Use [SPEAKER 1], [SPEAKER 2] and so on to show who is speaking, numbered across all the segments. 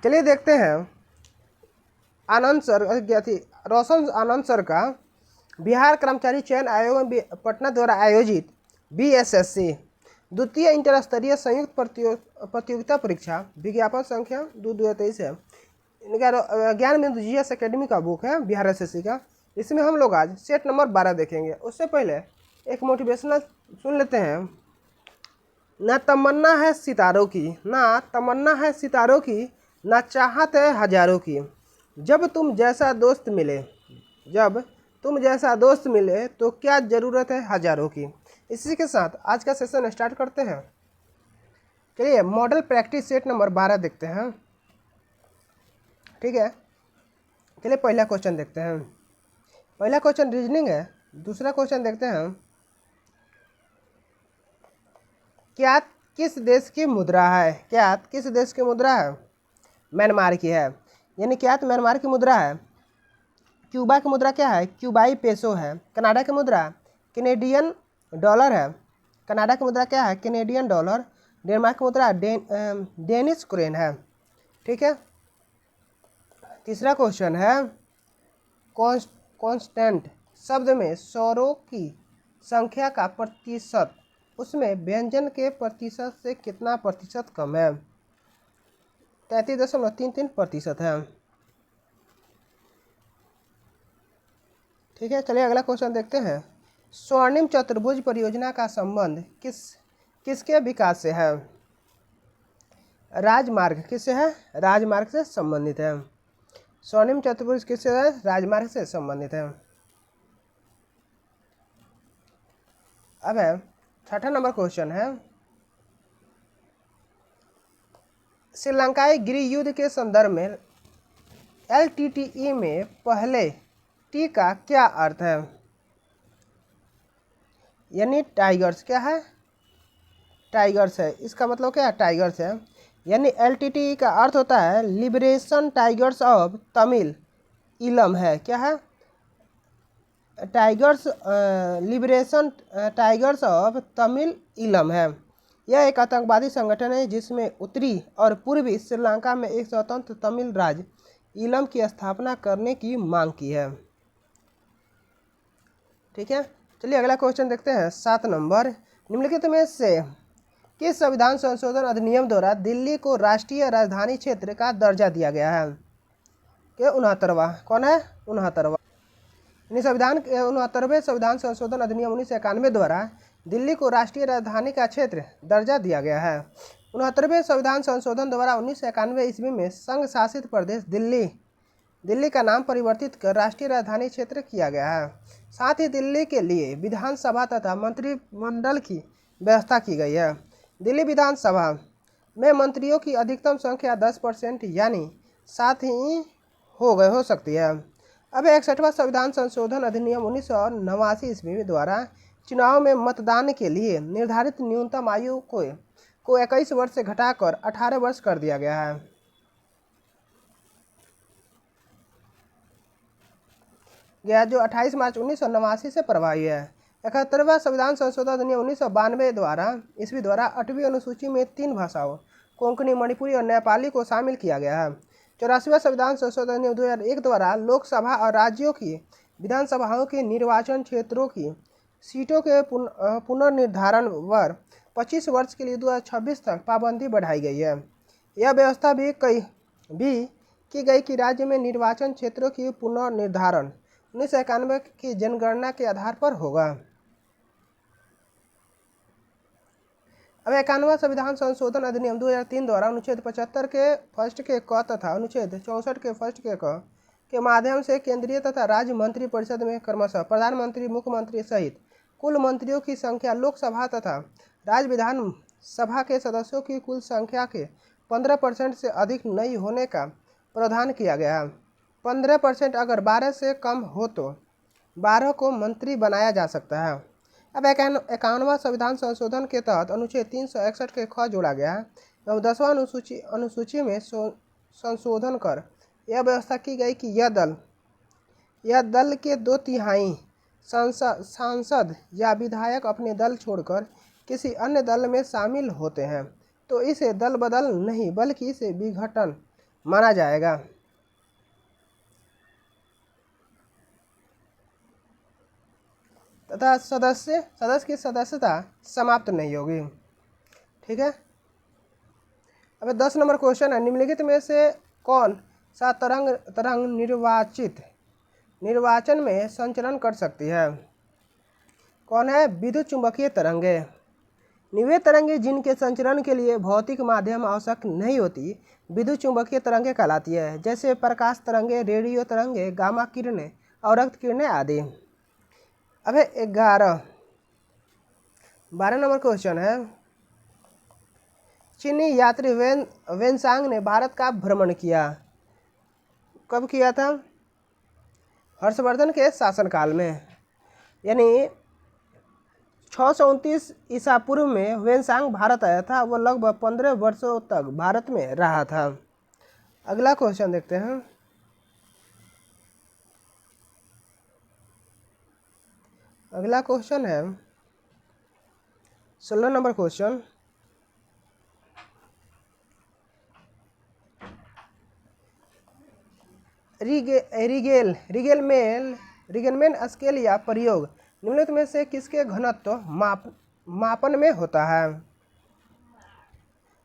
[SPEAKER 1] चलिए देखते हैं आनंद सर रोशन आनंद सर का बिहार कर्मचारी चयन आयोग पटना द्वारा आयोजित BSSC द्वितीय इंटर स्तरीय संयुक्त प्रतियोगिता परीक्षा विज्ञापन संख्या 2223 है। इनका ज्ञान बिंदु GS एकेडमी का बुक है बिहार SSC का। इसमें हम लोग आज सेट नंबर 12 देखेंगे। उससे पहले एक मोटिवेशनल सुन लेते हैं। ना तमन्ना है सितारों की, ना तमन्ना है सितारों की, ना चाहत है हजारों की, जब तुम जैसा दोस्त मिले तो क्या ज़रूरत है हजारों की। इसी के साथ आज का सेशन स्टार्ट करते हैं। चलिए मॉडल प्रैक्टिस सेट नंबर 12 देखते हैं। ठीक है, चलिए पहला क्वेश्चन देखते हैं। पहला क्वेश्चन रीजनिंग है। दूसरा क्वेश्चन देखते हैं, क्या किस देश की मुद्रा है? क्या किस देश की मुद्रा है? म्यांमार की है। यानी क्या म्यांमार की मुद्रा है। क्यूबा की मुद्रा क्या है? क्यूबाई पेसो है। कनाडा की मुद्रा कैनेडियन डॉलर है। कनाडा की मुद्रा क्या है? Canadian dollar. डेनमार्क की मुद्रा डेनिश क्रेन है। ठीक है, तीसरा क्वेश्चन है, कांस्टेंट शब्द में स्वरों की संख्या का प्रतिशत उसमें व्यंजन के प्रतिशत से कितना प्रतिशत कम है? 33.33% है। ठीक है, चलिए अगला क्वेश्चन देखते हैं। स्वर्णिम चतुर्भुज परियोजना का संबंध किसके विकास से है? राजमार्ग किससे है? राजमार्ग से संबंधित है। स्वर्णिम चतुर्भुज किससे है? राजमार्ग से संबंधित है। अब है छठा नंबर क्वेश्चन है, श्रीलंकाई गृह युद्ध के संदर्भ में LTTE में पहले टी का क्या अर्थ है? यानी टाइगर्स क्या है? टाइगर्स है। इसका मतलब क्या है? टाइगर्स है। यानी LTTE का अर्थ होता है लिबरेशन टाइगर्स ऑफ तमिल इलम है। क्या है? Tigers liberation tigers of Tamil इलम है। यह एक आतंकवादी संगठन है जिसमें उत्तरी और पूर्वी श्रीलंका में एक स्वतंत्र तमिल राज्य इलम की स्थापना करने की मांग की है। ठीक है, चलिए अगला क्वेश्चन देखते हैं। 7 नंबर, निम्नलिखित में से किस संविधान संशोधन अधिनियम द्वारा दिल्ली को राष्ट्रीय राजधानी क्षेत्र का दर्जा दिया गया है? के 69वां कौन है? 69वां संविधान 69वें संविधान संशोधन अधिनियम 1991 द्वारा दिल्ली को राष्ट्रीय राजधानी का क्षेत्र दर्जा दिया गया है। 69वें संविधान संशोधन द्वारा 1991 ईस्वी में संघ शासित प्रदेश दिल्ली का नाम परिवर्तित कर राष्ट्रीय राजधानी क्षेत्र किया गया है। साथ ही दिल्ली के लिए विधानसभा तथा मंत्रिमंडल की व्यवस्था की गई है। दिल्ली विधानसभा में मंत्रियों की अधिकतम संख्या 10% यानी 7 ही हो सकती है। अब 61वां संविधान संशोधन अधिनियम 1989 ईस्वी द्वारा चुनाव में मतदान के लिए निर्धारित न्यूनतम आयु को 21 वर्ष से घटाकर 18 वर्ष कर दिया गया है। जो 28 मार्च 1989 से प्रभावी है। 71वां संविधान संशोधन अधिनियम 1992 ईस्वी द्वारा 8वीं अनुसूची में 3 भाषाओं कोंकणी, मणिपुरी और नेपाली को शामिल किया गया है। 84वां संविधान संशोधन अधिनियम 2001 द्वारा लोकसभा और राज्यों की विधानसभाओं के निर्वाचन क्षेत्रों की सीटों के पुनर्निर्धारण पर 25 वर्ष के लिए 2026 तक पाबंदी बढ़ाई गई है। यह व्यवस्था भी की गई कि राज्य में निर्वाचन क्षेत्रों की पुनर्निर्धारण 1991 की जनगणना के आधार पर होगा। अब 91वां संविधान संशोधन अधिनियम 2003 द्वारा अनुच्छेद 75 के फर्स्ट के क तथा अनुच्छेद 64 के फर्स्ट के क के माध्यम से केंद्रीय तथा राज्य मंत्री परिषद में क्रमशः प्रधानमंत्री, मुख्यमंत्री सहित कुल मंत्रियों की संख्या लोकसभा तथा राज्य विधानसभा के सदस्यों की कुल संख्या के 15% से अधिक नहीं होने का प्रावधान किया गया है। 15% अगर 12 से कम हो तो 12 को मंत्री बनाया जा सकता है। अब 51वां संविधान संशोधन के तहत अनुच्छेद 361 के ख जोड़ा गया है एवं 10वां अनुसूची में संशोधन कर यह व्यवस्था की गई कि यह दल के 2/3 सांसद या विधायक अपने दल छोड़कर किसी अन्य दल में शामिल होते हैं तो इसे दल बदल नहीं बल्कि इसे विघटन माना जाएगा। तथा सदस्य की सदस्यता समाप्त नहीं होगी। ठीक है। अब 10 नंबर क्वेश्चन है, निम्नलिखित में से कौन सा तरंग निर्वाचन में संचलन कर सकती है? कौन है? विद्युत चुंबकीय तरंगे। निवेद तरंगे जिनके संचरण के लिए भौतिक माध्यम आवश्यक नहीं होती, विद्युत चुंबकीय तरंगे कहलाती है, जैसे प्रकाश तरंगे, रेडियो तरंगे, गामा किरणें और रक्त किरणें आदि। अब 12 नंबर क्वेश्चन है, चीनी यात्री वेनसांग ने भारत का भ्रमण किया। कब किया था? हर्षवर्धन के शासनकाल में, यानी 629 ईसा पूर्व में वेनसांग भारत आया था। वो लगभग 15 वर्षों तक भारत में रहा था। अगला क्वेश्चन देखते हैं। अगला क्वेश्चन है 16 नंबर क्वेश्चन, रिगेलमैन स्केल या प्रयोग निम्नलिखित में से किसके घनत्व मापन में होता है?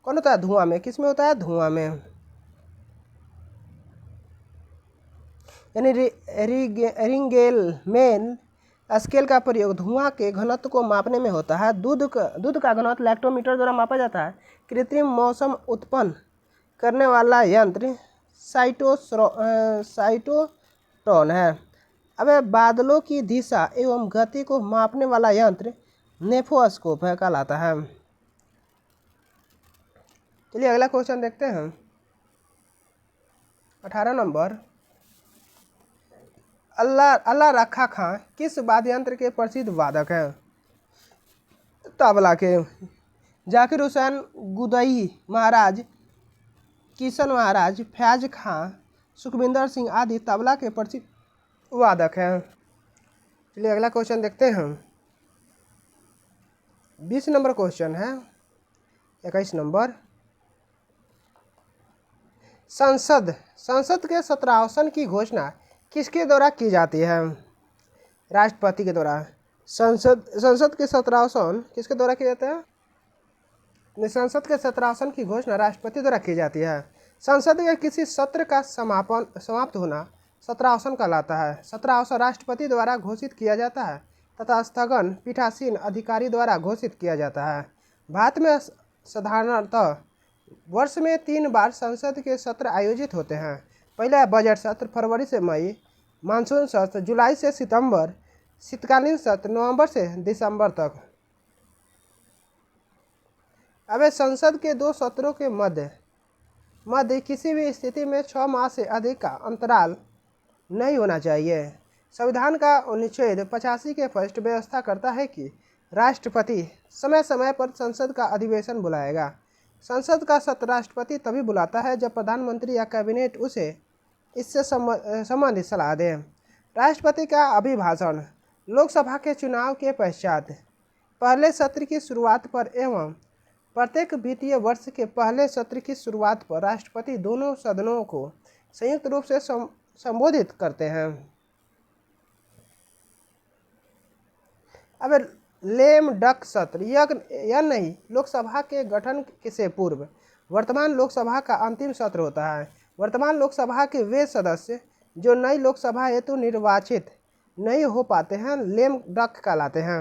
[SPEAKER 1] कौन होता है? धुआं में। किस में होता है? धुआं में। यानी रिगेलमैन स्केल का प्रयोग धुआं के घनत्व को मापने में होता है। दूध का घनत्व लैक्टोमीटर द्वारा मापा जाता है। कृत्रिम मौसम उत्पन्न करने वाला यंत्र साइटोट्रॉन है। अब बादलों की दिशा एवं गति को मापने वाला यंत्र नेफोस्कोप है कहलाता है। चलिए अगला क्वेश्चन देखते हैं। 18 नंबर, अल्लाह रखा खां किस वाद्य यंत्र के प्रसिद्ध वादक हैं? तबला के। जाकिर हुसैन गुदई महाराज, किशन महाराज, फयाज खां, सुखविंदर सिंह आदि तबला के प्रसिद्ध वादक हैं। चलिए अगला क्वेश्चन देखते हैं। 20 नंबर क्वेश्चन है। 21 नंबर, संसद के सत्रावसान की घोषणा किसके द्वारा की जाती है? राष्ट्रपति के द्वारा। संसद के सत्रावसान किसके द्वारा किया जाता है? संसद के सत्रावसान की घोषणा राष्ट्रपति द्वारा की जाती है। संसद के किसी सत्र का समाप्त होना सत्रावसान कहलाता है। सत्रावसान राष्ट्रपति द्वारा घोषित किया जाता है तथा स्थगन पीठासीन अधिकारी द्वारा घोषित किया जाता है। भारत में साधारणतः वर्ष में 3 बार संसद के सत्र आयोजित होते हैं। पहला बजट सत्र फरवरी से मई, मानसून सत्र जुलाई से सितंबर, शीतकालीन सत्र नवंबर से दिसंबर तक। अब संसद के 2 सत्रों के मध्य किसी भी स्थिति में 6 माह से अधिक का अंतराल नहीं होना चाहिए। संविधान का अनुच्छेद 85 के फर्स्ट व्यवस्था करता है कि राष्ट्रपति समय समय पर संसद का अधिवेशन बुलाएगा। संसद का सत्र राष्ट्रपति तभी बुलाता है जब प्रधानमंत्री या कैबिनेट उसे इससे संबंधित सलाह दे। राष्ट्रपति का अभिभाषण लोकसभा के चुनाव के पश्चात पहले सत्र की शुरुआत पर एवं प्रत्येक वित्तीय वर्ष के पहले सत्र की शुरुआत पर राष्ट्रपति दोनों सदनों को संयुक्त रूप से संबोधित करते हैं। अब लेम डक सत्र यह नहीं लोकसभा के गठन से पूर्व वर्तमान लोकसभा का अंतिम सत्र होता है। वर्तमान लोकसभा के वे सदस्य जो नई लोकसभा हेतु निर्वाचित नहीं हो पाते हैं लेम डक कहलाते हैं।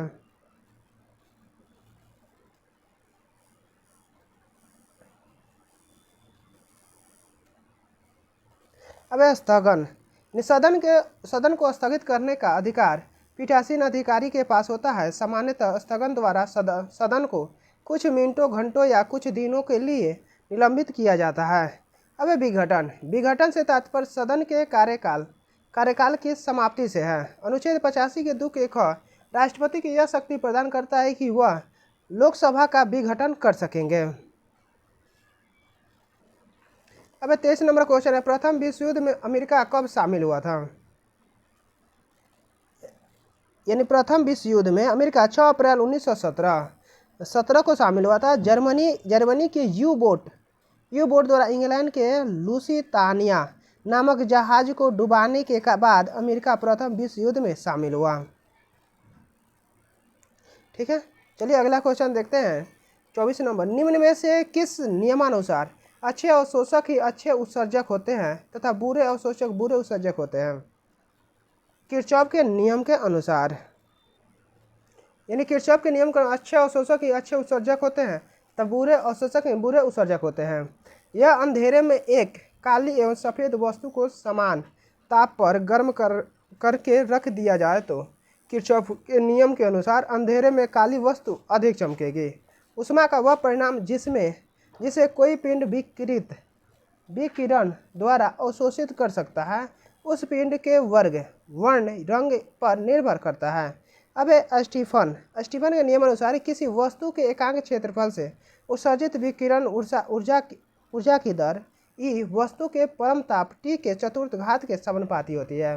[SPEAKER 1] अब स्थगन सदन को स्थगित करने का अधिकार पीठासीन अधिकारी के पास होता है। सामान्यतः स्थगन द्वारा सदन को कुछ मिनटों, घंटों या कुछ दिनों के लिए निलंबित किया जाता है। अब विघटन से तात्पर्य सदन के कार्यकाल की समाप्ति से है। अनुच्छेद 85 के 2 के ख राष्ट्रपति की यह शक्ति प्रदान करता है कि वह लोकसभा का विघटन कर सकेंगे। अब 23 नंबर क्वेश्चन है, प्रथम विश्व युद्ध में अमेरिका कब शामिल हुआ था? यानी प्रथम विश्व युद्ध में अमेरिका 6 अप्रैल 1917 को शामिल हुआ था। जर्मनी के यू बोट यू बोट द्वारा इंग्लैंड के लुसितानिया नामक जहाज को डुबाने के बाद अमेरिका प्रथम विश्व युद्ध में शामिल हुआ। ठीक है, चलिए अगला क्वेश्चन देखते हैं। 24 नंबर, निम्न में से किस नियमानुसार अच्छे अवशोषक ही अच्छे उत्सर्जक होते हैं तथा बुरे अवशोषक बुरे उत्सर्जक होते हैं? किरचॉफ के नियम के अनुसार, यानी किरचॉफ के नियम का अच्छे अवशोषक ही अच्छे उत्सर्जक होते हैं तब बुरे अवशोषक ही बुरे उत्सर्जक होते हैं। यह अंधेरे में एक काली एवं सफ़ेद वस्तु को समान ताप पर गर्म करके रख दिया जाए तो किरचॉफ के नियम के अनुसार अंधेरे में काली वस्तु अधिक चमकेगी। उष्मा का वह परिणाम जिसे कोई पिंड विकिरण द्वारा अवशोषित कर सकता है उस पिंड के वर्ग वर्ण रंग पर निर्भर करता है। अब स्टीफन के नियमानुसार किसी वस्तु के एकांक क्षेत्रफल से उत्सर्जित विकिरण ऊर्जा की दर ई वस्तु के परम ताप टी के चतुर्थ घात के समानुपाती होती है।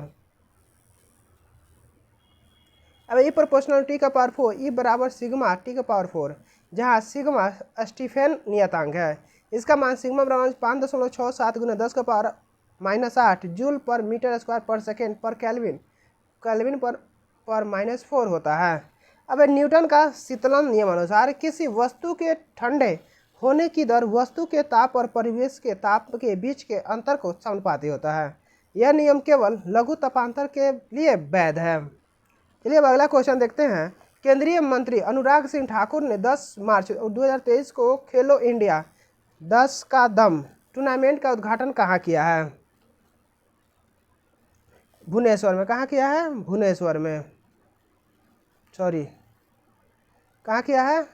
[SPEAKER 1] अब ई प्रोपोर्शनल टी का पावर 4 ई बराबर सिग्मा टी का पावर 4, जहाँ सिग्मा स्टीफन नियतांक है। इसका मान सिग्मा बराबर 5.67 गुना 10 का पावर -8 जूल पर मीटर स्क्वायर पर सेकेंड पर केल्विन पर -4 होता है। अब न्यूटन का शीतलन नियमानुसार किसी वस्तु के ठंडे होने की दर वस्तु के ताप और परिवेश के ताप के बीच के अंतर को समानुपाती होता है। यह नियम केवल लघु तापांतर के लिए वैध है। चलिए अब अगला क्वेश्चन देखते हैं। केंद्रीय मंत्री अनुराग सिंह ठाकुर ने 10 मार्च 2023 को खेलो इंडिया 10 का दम टूर्नामेंट का उद्घाटन कहाँ किया है? भुवनेश्वर में। कहाँ किया है? भुवनेश्वर में, सॉरी कहाँ किया है?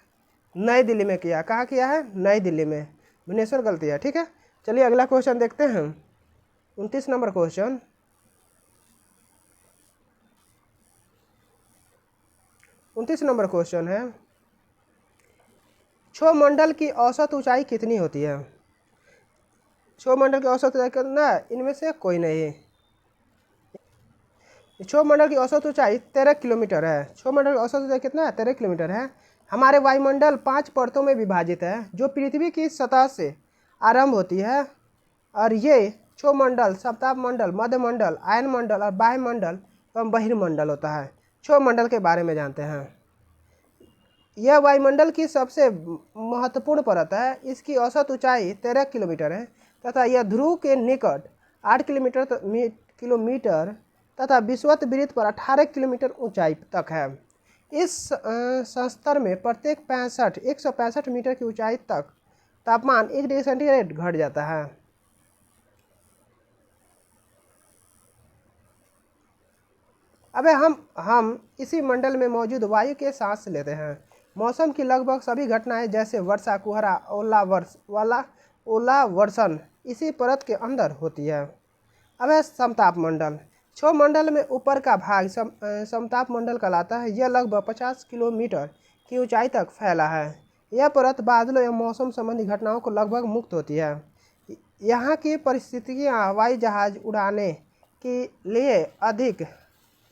[SPEAKER 1] नई दिल्ली में किया। कहाँ किया है? नई दिल्ली में। भुवनेश्वर गलती है। ठीक है, चलिए अगला क्वेश्चन देखते हैं। 29 नंबर क्वेश्चन। 29 नंबर क्वेश्चन है, क्षोमंडल की औसत ऊंचाई कितनी होती है? क्षोमंडल की औसत ऊंचाई कितना? इनमें से कोई नहीं। क्षोमंडल की औसत ऊंचाई 13 किलोमीटर है। क्षोमंडल की औसत ऊंचाई कितना है? 13 किलोमीटर है। हमारे वायुमंडल 5 परतों में विभाजित है जो पृथ्वी की सतह से आरंभ होती है और ये क्षोमंडल, सप्ताह मंडल, मध्य मंडल, आयन मंडल और बाह्य मंडल एवं बहिर्मंडल होता है। क्षोमंडल के बारे में जानते हैं। यह वायुमंडल की सबसे महत्वपूर्ण परत है। इसकी औसत ऊंचाई 13 किलोमीटर है तथा यह ध्रुव के निकट 8 किलोमीटर तथा विषुवत वृत्त पर 18 किलोमीटर ऊंचाई तक है। इस संस्तर में प्रत्येक 165 मीटर की ऊंचाई तक तापमान 1 डिग्री सेंटीग्रेड घट जाता है। अब हम इसी मंडल में मौजूद वायु के सांस लेते हैं। मौसम की लगभग सभी घटनाएं जैसे वर्षा, कुहरा, ओलावर्षण इसी परत के अंदर होती है। अब है समताप मंडल। क्षोमंडल में ऊपर का भाग समताप मंडल कहलाता है। यह लगभग 50 किलोमीटर की ऊंचाई तक फैला है। यह परत बादलों एवं मौसम संबंधी घटनाओं को लगभग मुक्त होती है। यहाँ की परिस्थितियाँ हवाई जहाज उड़ाने के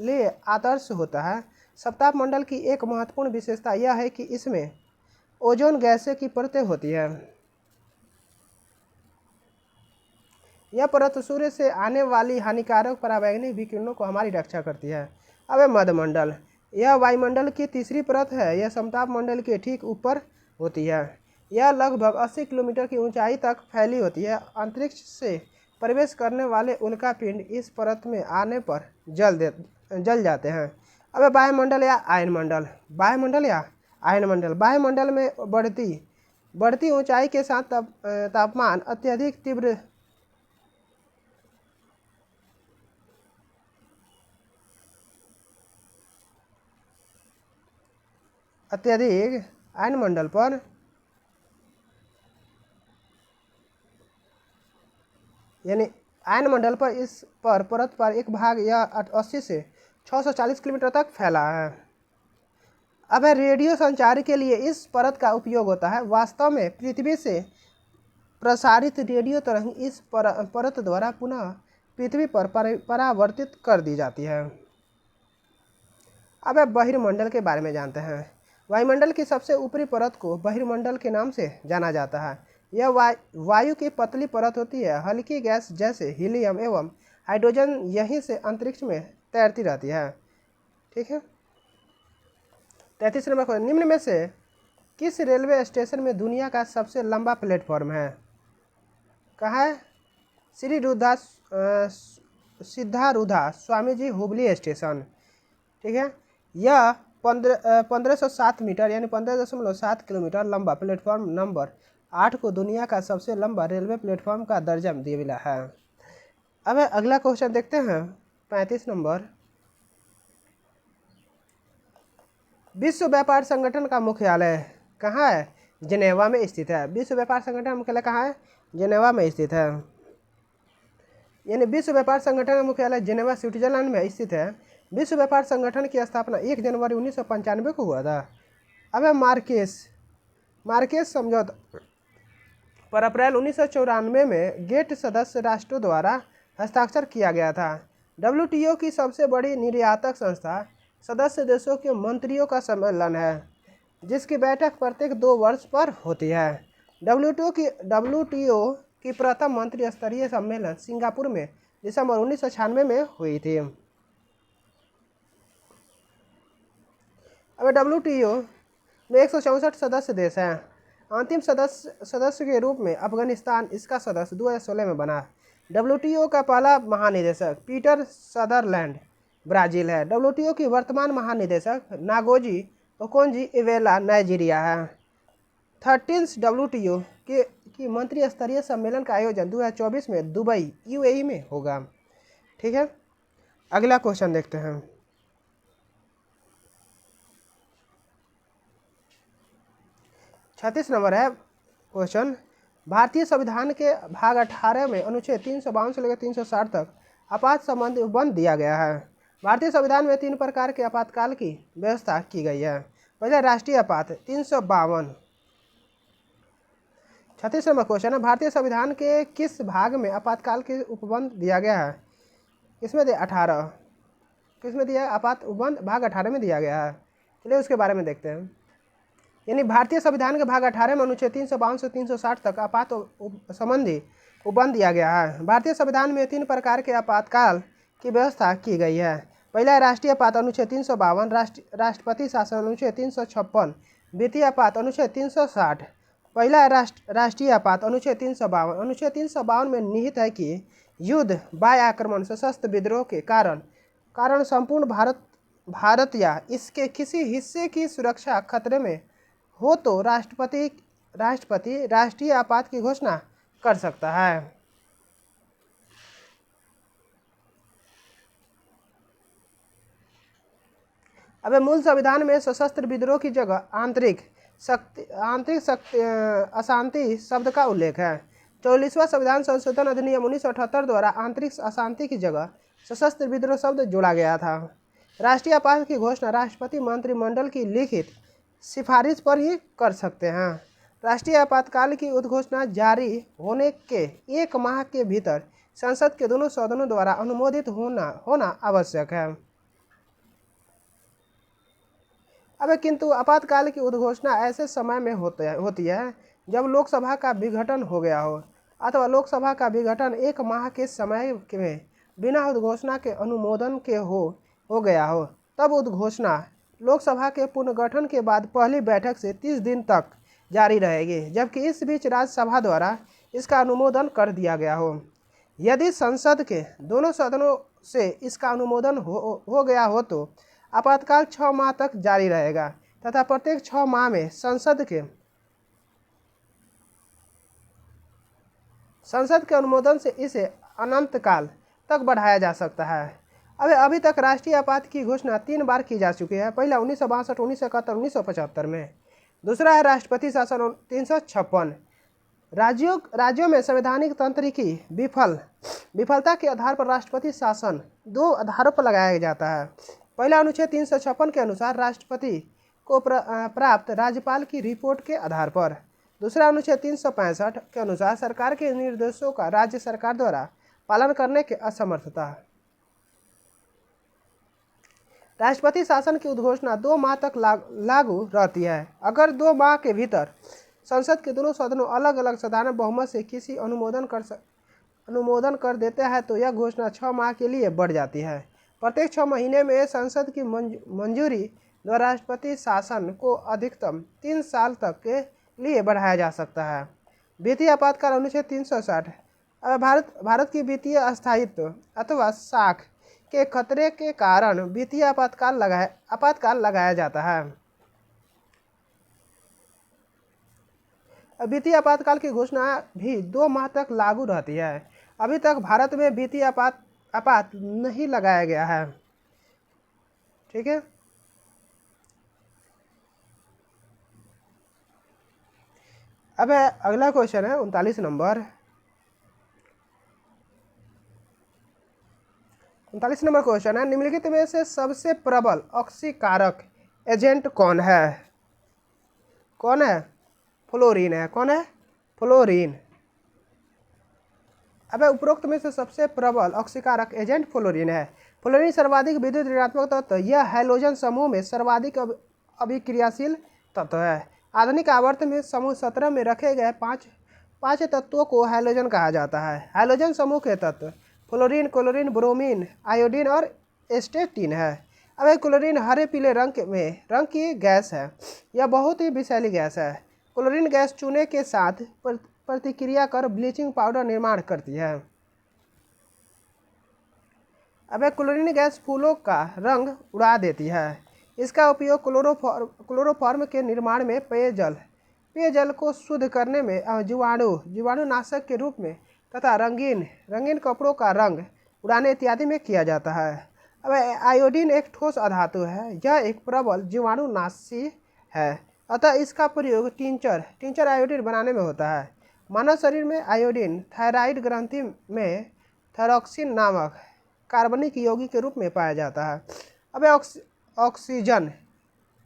[SPEAKER 1] लिए आदर्श होता है। सप्ताह मंडल की एक महत्वपूर्ण विशेषता यह है कि इसमें ओजोन गैसें की परतें होती है। यह परत सूर्य से आने वाली हानिकारक पराबैंगनी विकिरणों को हमारी रक्षा करती है। अब है मध्यमंडल। यह वायुमंडल की तीसरी परत है। यह समताप मंडल के ठीक ऊपर होती है। यह लगभग 80 किलोमीटर की ऊंचाई तक फैली होती है। अंतरिक्ष से प्रवेश करने वाले उल्कापिंड इस परत में आने पर जल जाते हैं। अब वायुमंडल या आयनमंडल। वायुमंडल में बढ़ती ऊंचाई के साथ तापमान अत्यधिक आयनमंडल पर यानी आयनमंडल पर इस परत पर एक भाग यह 80 से 640 किलोमीटर तक फैला है। अब रेडियो संचार के लिए इस परत का उपयोग होता है। वास्तव में पृथ्वी से प्रसारित रेडियो तरंग इस परत द्वारा पुनः पृथ्वी पर परावर्तित कर दी जाती है। अब बहिर्मंडल के बारे में जानते हैं। वायुमंडल की सबसे ऊपरी परत को बहिर्मंडल के नाम से जाना जाता है। यह वायु की पतली परत होती है। हल्की गैस जैसे हीलियम एवं हाइड्रोजन यहीं से अंतरिक्ष में तैरती रहती है। ठीक है। 33 नंबर क्वेश्चन, निम्न में से किस रेलवे स्टेशन में दुनिया का सबसे लंबा प्लेटफॉर्म है? कहाँ है? श्री रुद्धा सिद्धारूढ़ा स्वामी जी हुबली स्टेशन। ठीक है। यह 1507 मीटर यानी 15.7 किलोमीटर लंबा प्लेटफॉर्म नंबर 8 को दुनिया का सबसे लंबा रेलवे प्लेटफॉर्म का दर्जा दिया मिला है। अब अगला क्वेश्चन देखते हैं 35 नंबर, विश्व व्यापार संगठन का मुख्यालय कहाँ है? जिनेवा में स्थित है। विश्व व्यापार संगठन का मुख्यालय कहाँ है? जिनेवा में स्थित है। यानी विश्व व्यापार संगठन का मुख्यालय जिनेवा स्विट्जरलैंड में स्थित है। विश्व व्यापार संगठन की स्थापना 1 जनवरी 1995 को हुआ था। अब मार्केस समझौता पर अप्रैल 1994 में गेट सदस्य राष्ट्रों द्वारा हस्ताक्षर किया गया था। WTO की सबसे बड़ी निर्यातक संस्था सदस्य देशों के मंत्रियों का सम्मेलन है, जिसकी बैठक प्रत्येक 2 वर्ष पर होती है। WTO की प्रथम मंत्री स्तरीय सम्मेलन सिंगापुर में दिसंबर 1996 में हुई थी। अब WTO में 164 सदस्य देश हैं। अंतिम सदस्य के रूप में अफगानिस्तान इसका सदस्य 2016 में बना। WTO का पहला महानिदेशक पीटर सदरलैंड ब्राज़ील है। WTO की वर्तमान महानिदेशक नागोजी ओकोंजी इवेला नाइजीरिया है। 13 WTO की मंत्री स्तरीय सम्मेलन का आयोजन 2024 में दुबई UAE में होगा। ठीक है। अगला क्वेश्चन देखते हैं। 36 नंबर है क्वेश्चन, भारतीय संविधान के भाग 18 में अनुच्छेद 352 से लेकर 360 तक आपात संबंधी उपबंध दिया गया है। भारतीय संविधान में 3 प्रकार के आपातकाल की व्यवस्था की गई है। पहले राष्ट्रीय आपात 352। 36 नंबर क्वेश्चन है, भारतीय संविधान के किस भाग में आपातकाल के उपबंध दिया गया है? किसमें दिया? 18। किसमें दिया है? आपात उपबंध भाग 18 में दिया गया है। चलिए उसके बारे में देखते हैं। यानी भारतीय संविधान के भाग 18 में अनुच्छेद 352 से 360 तक आपात संबंधी उपबंध दिया गया है। भारतीय संविधान में 3 प्रकार के आपातकाल की व्यवस्था की गई है। पहला राष्ट्रीय आपात अनुच्छेद 352, राष्ट्रपति शासन अनुच्छेद 356, वित्तीय आपात अनुच्छेद 360। पहला राष्ट्रीय आपात अनुच्छेद 352। अनुच्छेद 352 में निहित है कि युद्ध, बाह्य आक्रमण, सशस्त्र विद्रोह के कारण संपूर्ण भारत या इसके किसी हिस्से की सुरक्षा खतरे में हो तो राष्ट्रपति राष्ट्रीय आपात की घोषणा कर सकता है। अब मूल संविधान में सशस्त्र विद्रोह की जगह आंतरिक अशांति शब्द का उल्लेख है। 44वां संविधान संशोधन अधिनियम 1978 द्वारा आंतरिक अशांति की जगह सशस्त्र विद्रोह शब्द जोड़ा गया था। राष्ट्रीय आपात की घोषणा राष्ट्रपति मंत्रिमंडल की लिखित सिफारिश पर ही कर सकते हैं। राष्ट्रीय आपातकाल की उद्घोषणा जारी होने के 1 माह के भीतर संसद के दोनों सदनों द्वारा अनुमोदित होना आवश्यक है। अब किंतु आपातकाल की उद्घोषणा ऐसे समय में होती है जब लोकसभा का विघटन हो गया हो अथवा लोकसभा का विघटन 1 माह के समय में बिना उद्घोषणा के अनुमोदन के हो गया हो। तब उद्घोषणा लोकसभा के पुनर्गठन के बाद पहली बैठक से 30 दिन तक जारी रहेगी, जबकि इस बीच राज्यसभा द्वारा इसका अनुमोदन कर दिया गया हो। यदि संसद के दोनों सदनों से इसका अनुमोदन हो गया हो तो आपातकाल 6 माह तक जारी रहेगा तथा प्रत्येक 6 माह में संसद के अनुमोदन से इसे अनंत काल तक बढ़ाया जा सकता है। अभी तक राष्ट्रीय आपात की घोषणा 3 बार की जा चुकी है। पहला 1962, 1971, 1975 में। दूसरा है राष्ट्रपति शासन 356। राज्यों में संवैधानिक तंत्र की विफलता के आधार पर राष्ट्रपति शासन 2 आधारों पर लगाया जाता है। पहला अनुच्छेद 356 के अनुसार राष्ट्रपति को प्राप्त राज्यपाल की रिपोर्ट के आधार पर। दूसरा अनुच्छेद 365 के अनुसार सरकार के निर्देशों का राज्य सरकार द्वारा पालन करने की असमर्थता। राष्ट्रपति शासन की उद्घोषणा 2 माह तक लागू रहती है। अगर 2 माह के भीतर संसद के दोनों सदनों अलग अलग साधारण बहुमत से किसी अनुमोदन कर देते हैं तो यह घोषणा 6 माह के लिए बढ़ जाती है। प्रत्येक 6 महीने में संसद की मंजूरी द्वारा राष्ट्रपति शासन को अधिकतम 3 साल तक के लिए बढ़ाया जा सकता है। वित्तीय आपातकाल अनुच्छेद 360। भारत की वित्तीय अस्थायित्व अथवा साख के खतरे के कारण वित्तीय आपातकाल लगाया जाता है। वित्तीय आपातकाल की घोषणा भी 2 माह तक लागू रहती है। अभी तक भारत में वित्तीय आपात नहीं लगाया गया है। ठीक है। अब अगला क्वेश्चन है 39 नंबर। 39 नंबर क्वेश्चन है, निम्नलिखित में से सबसे प्रबल ऑक्सीकारक एजेंट कौन है? कौन है? फ्लोरीन है। कौन है? फ्लोरीन। अब उपरोक्त में से सबसे प्रबल ऑक्सीकारक एजेंट फ्लोरीन है। फ्लोरीन सर्वाधिक विद्युत ऋणात्मक तत्व, यह हैलोजन समूह में सर्वाधिक अभिक्रियाशील तत्व है। आधुनिक आवर्त में समूह 17 में रखे गए पांच तत्वों को हैलोजन कहा जाता है। हैलोजन समूह के तत्व फ्लोरीन, क्लोरीन, ब्रोमीन, आयोडीन और एस्टेटिन है। अब क्लोरीन हरे पीले रंग की गैस है। यह बहुत ही विषैली गैस है। क्लोरीन गैस चूने के साथ प्रतिक्रिया कर ब्लीचिंग पाउडर निर्माण करती है। अब क्लोरीन गैस फूलों का रंग उड़ा देती है। इसका उपयोग क्लोरोफॉर्म के निर्माण में पेयजल को शुद्ध करने में, जीवाणुनाशक के रूप में तथा रंगीन कपड़ों का रंग उड़ाने इत्यादि में किया जाता है। अब आयोडीन एक ठोस अधातु है। यह एक प्रबल जीवाणुनाशी है, अतः इसका प्रयोग टिंचर आयोडीन बनाने में होता है। मानव शरीर में आयोडीन थायराइड ग्रंथि में थायरॉक्सिन नामक कार्बनिक यौगिक के रूप में पाया जाता है। अब ऑक्सीजन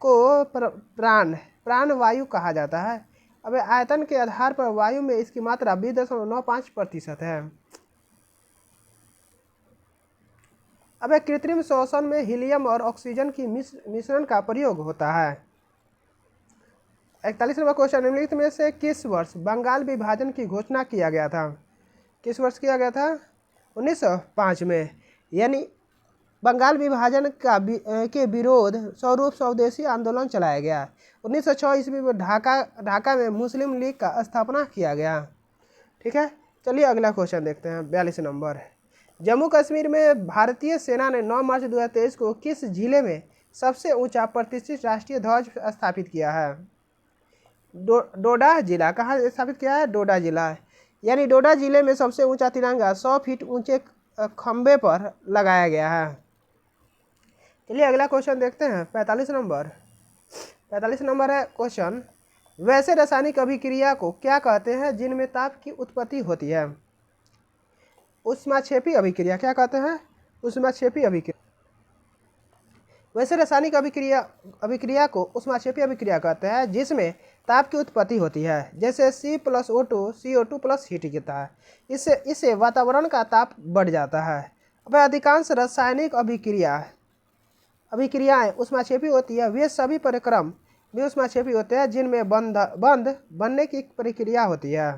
[SPEAKER 1] को प्राण वायु कहा जाता है। अब आयतन के आधार पर वायु में इसकी मात्रा 20.95% है। अब कृत्रिम श्वसन में हीलियम और ऑक्सीजन की मिश्रण का प्रयोग होता है। 41 नंबर क्वेश्चन, निम्नलिखित में से किस वर्ष बंगाल विभाजन की घोषणा किया गया था? किस वर्ष किया गया था? 1905 में। यानी बंगाल विभाजन के विरोध स्वरूप स्वदेशी आंदोलन चलाया गया। 1906 ईस्वी में ढाका में मुस्लिम लीग का स्थापना किया गया। ठीक है। चलिए अगला क्वेश्चन देखते हैं 42 नंबर। जम्मू कश्मीर में भारतीय सेना ने 9 मार्च 2023 को किस जिले में सबसे ऊंचा प्रतिष्ठित राष्ट्रीय ध्वज स्थापित किया है? डोडा जिला। कहाँ स्थापित किया है? डोडा जिला। यानी डोडा जिले में सबसे ऊंचा तिरंगा 100 फीट ऊंचे खंबे पर लगाया गया है। चलिए अगला क्वेश्चन देखते हैं 45 नंबर। 45 नंबर है क्वेश्चन, वैसे रासायनिक अभिक्रिया को क्या कहते हैं जिनमें ताप की उत्पत्ति होती है? ऊष्माक्षेपी अभिक्रिया। क्या कहते हैं? ऊष्माक्षेपी अभिक्रिया। वैसे रासायनिक अभिक्रिया को ऊष्माक्षेपी अभिक्रिया कहते हैं जिसमें ताप की उत्पत्ति होती है, जैसे C+O2 CO2+ हीट गिरता है। इससे वातावरण का ताप बढ़ जाता है। अब अधिकांश रासायनिक अभिक्रियाएं ऊष्माक्षेपी होती है। वे सभी परिक्रम भी ऊष्माक्षेपी होते हैं जिनमें बंध बनने की प्रक्रिया होती है।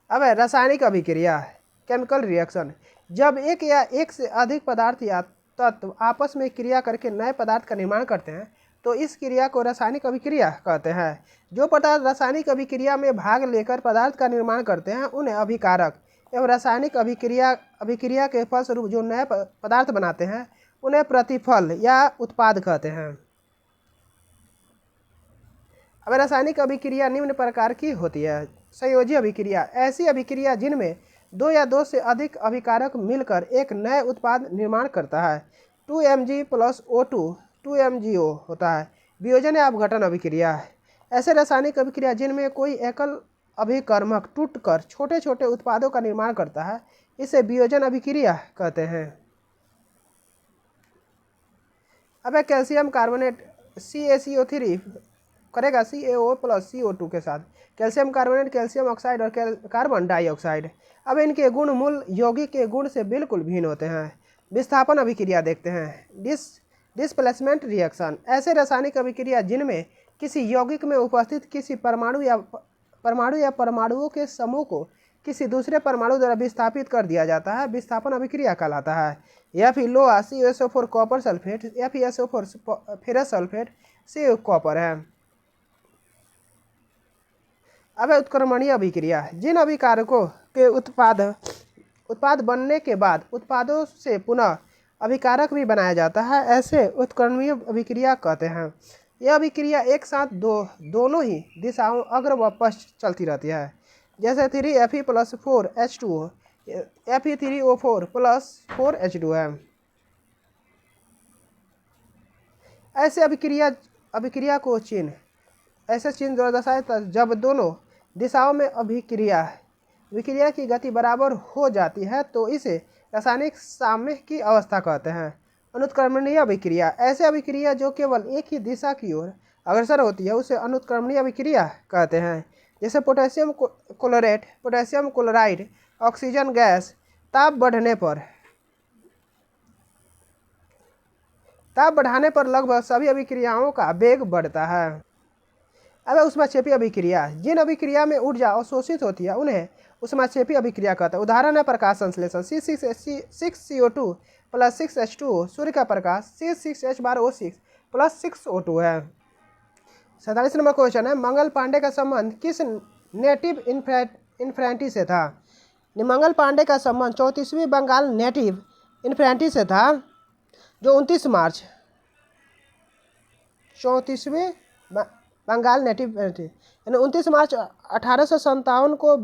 [SPEAKER 1] अब रासायनिक अभिक्रिया केमिकल रिएक्शन, जब एक या एक से अधिक पदार्थ या तत्व आपस में क्रिया करके नए पदार्थ का निर्माण करते हैं तो इस क्रिया को रासायनिक अभिक्रिया कहते हैं। जो पदार्थ रासायनिक अभिक्रिया में भाग लेकर पदार्थ का निर्माण करते हैं उन्हें अभिकारक एवं रासायनिक अभिक्रिया के फलस्वरूप जो नए पदार्थ बनाते हैं उन्हें प्रतिफल या उत्पाद कहते हैं। अब रासायनिक अभिक्रिया निम्न प्रकार की होती है। संयोजी अभिक्रिया, ऐसी अभिक्रिया जिनमें 2 या 2 से अधिक अभिकारक मिलकर एक नए उत्पाद निर्माण करता है। 2Mg+O2 2MgO होता है। वियोजन या अपघटन अभिक्रिया, ऐसे रासायनिक अभिक्रिया जिनमें कोई एकल अभिकर्मक टूटकर छोटे छोटे उत्पादों का निर्माण करता है, इसे वियोजन अभिक्रिया कहते हैं। अब कैल्शियम कार्बोनेट CaCO3 करेगा CaO+CO2 के साथ। कैल्शियम कार्बोनेट, कैल्शियम ऑक्साइड और कार्बन डाइऑक्साइड। अब इनके गुण मूल यौगिक के गुण से बिल्कुल भिन्न होते हैं। विस्थापन अभिक्रिया देखते हैं। डिस्प्लेसमेंट रिएक्शन ऐसे रासायनिक अभिक्रिया जिनमें किसी यौगिक में उपस्थित किसी परमाणु या परमाणुओं के समूह को किसी दूसरे परमाणु द्वारा विस्थापित कर दिया जाता है, विस्थापन अभिक्रिया कहलाता है। या फिर लोहा CuSO4 copper sulphate, FeSO4 ferrous sulphate से कॉपर है। अब उत्क्रमणीय अभिक्रिया जिन अभिकारकों के उत्पाद बनने के बाद उत्पादों से पुनः अभिकारक भी बनाया जाता है, ऐसे उत्क्रमणीय अभिक्रिया कहते हैं। यह अभिक्रिया एक साथ दोनों ही दिशाओं अग्र व पश्च चलती रहती है, जैसे 3Fe+4H2O Fe3O4+4H2 है। ऐसे अभिक्रिया को ऐसे चिन्ह द्वारा दर्शाया जब दोनों दिशाओं में विक्रिया की गति बराबर हो जाती है तो इसे रासायनिक साम्य की अवस्था कहते हैं। अनुत्क्रमणीय अभिक्रिया ऐसे अभिक्रिया जो केवल एक ही दिशा की ओर अग्रसर होती है उसे अनुत्क्रमणीय अभिक्रिया कहते हैं। जैसे potassium chlorate, potassium chloride, oxygen gas ताप बढ़ाने पर लगभग सभी अभिक्रियाओं का वेग बढ़ता है। अब ऊष्माक्षेपी अभिक्रिया जिन अभिक्रिया में ऊर्जा अवशोषित होती है उन्हें ऊष्माक्षेपी अभिक्रिया कहते हैं। उदाहरण है प्रकाश संश्लेषण C6CO2 + 6H2O, सूर्य का प्रकाश C6H12O6 + 6O2 है। 47 नंबर क्वेश्चन है मंगल पांडे का संबंध किस नेटिव इन्फेंट्री से था? मंगल पांडे का संबंध 34वीं बंगाल नेटिव इन्फेंट्री से था जो 29 मार्च 34वीं बंगाल नेटिव यानी 29 मार्च 1857 को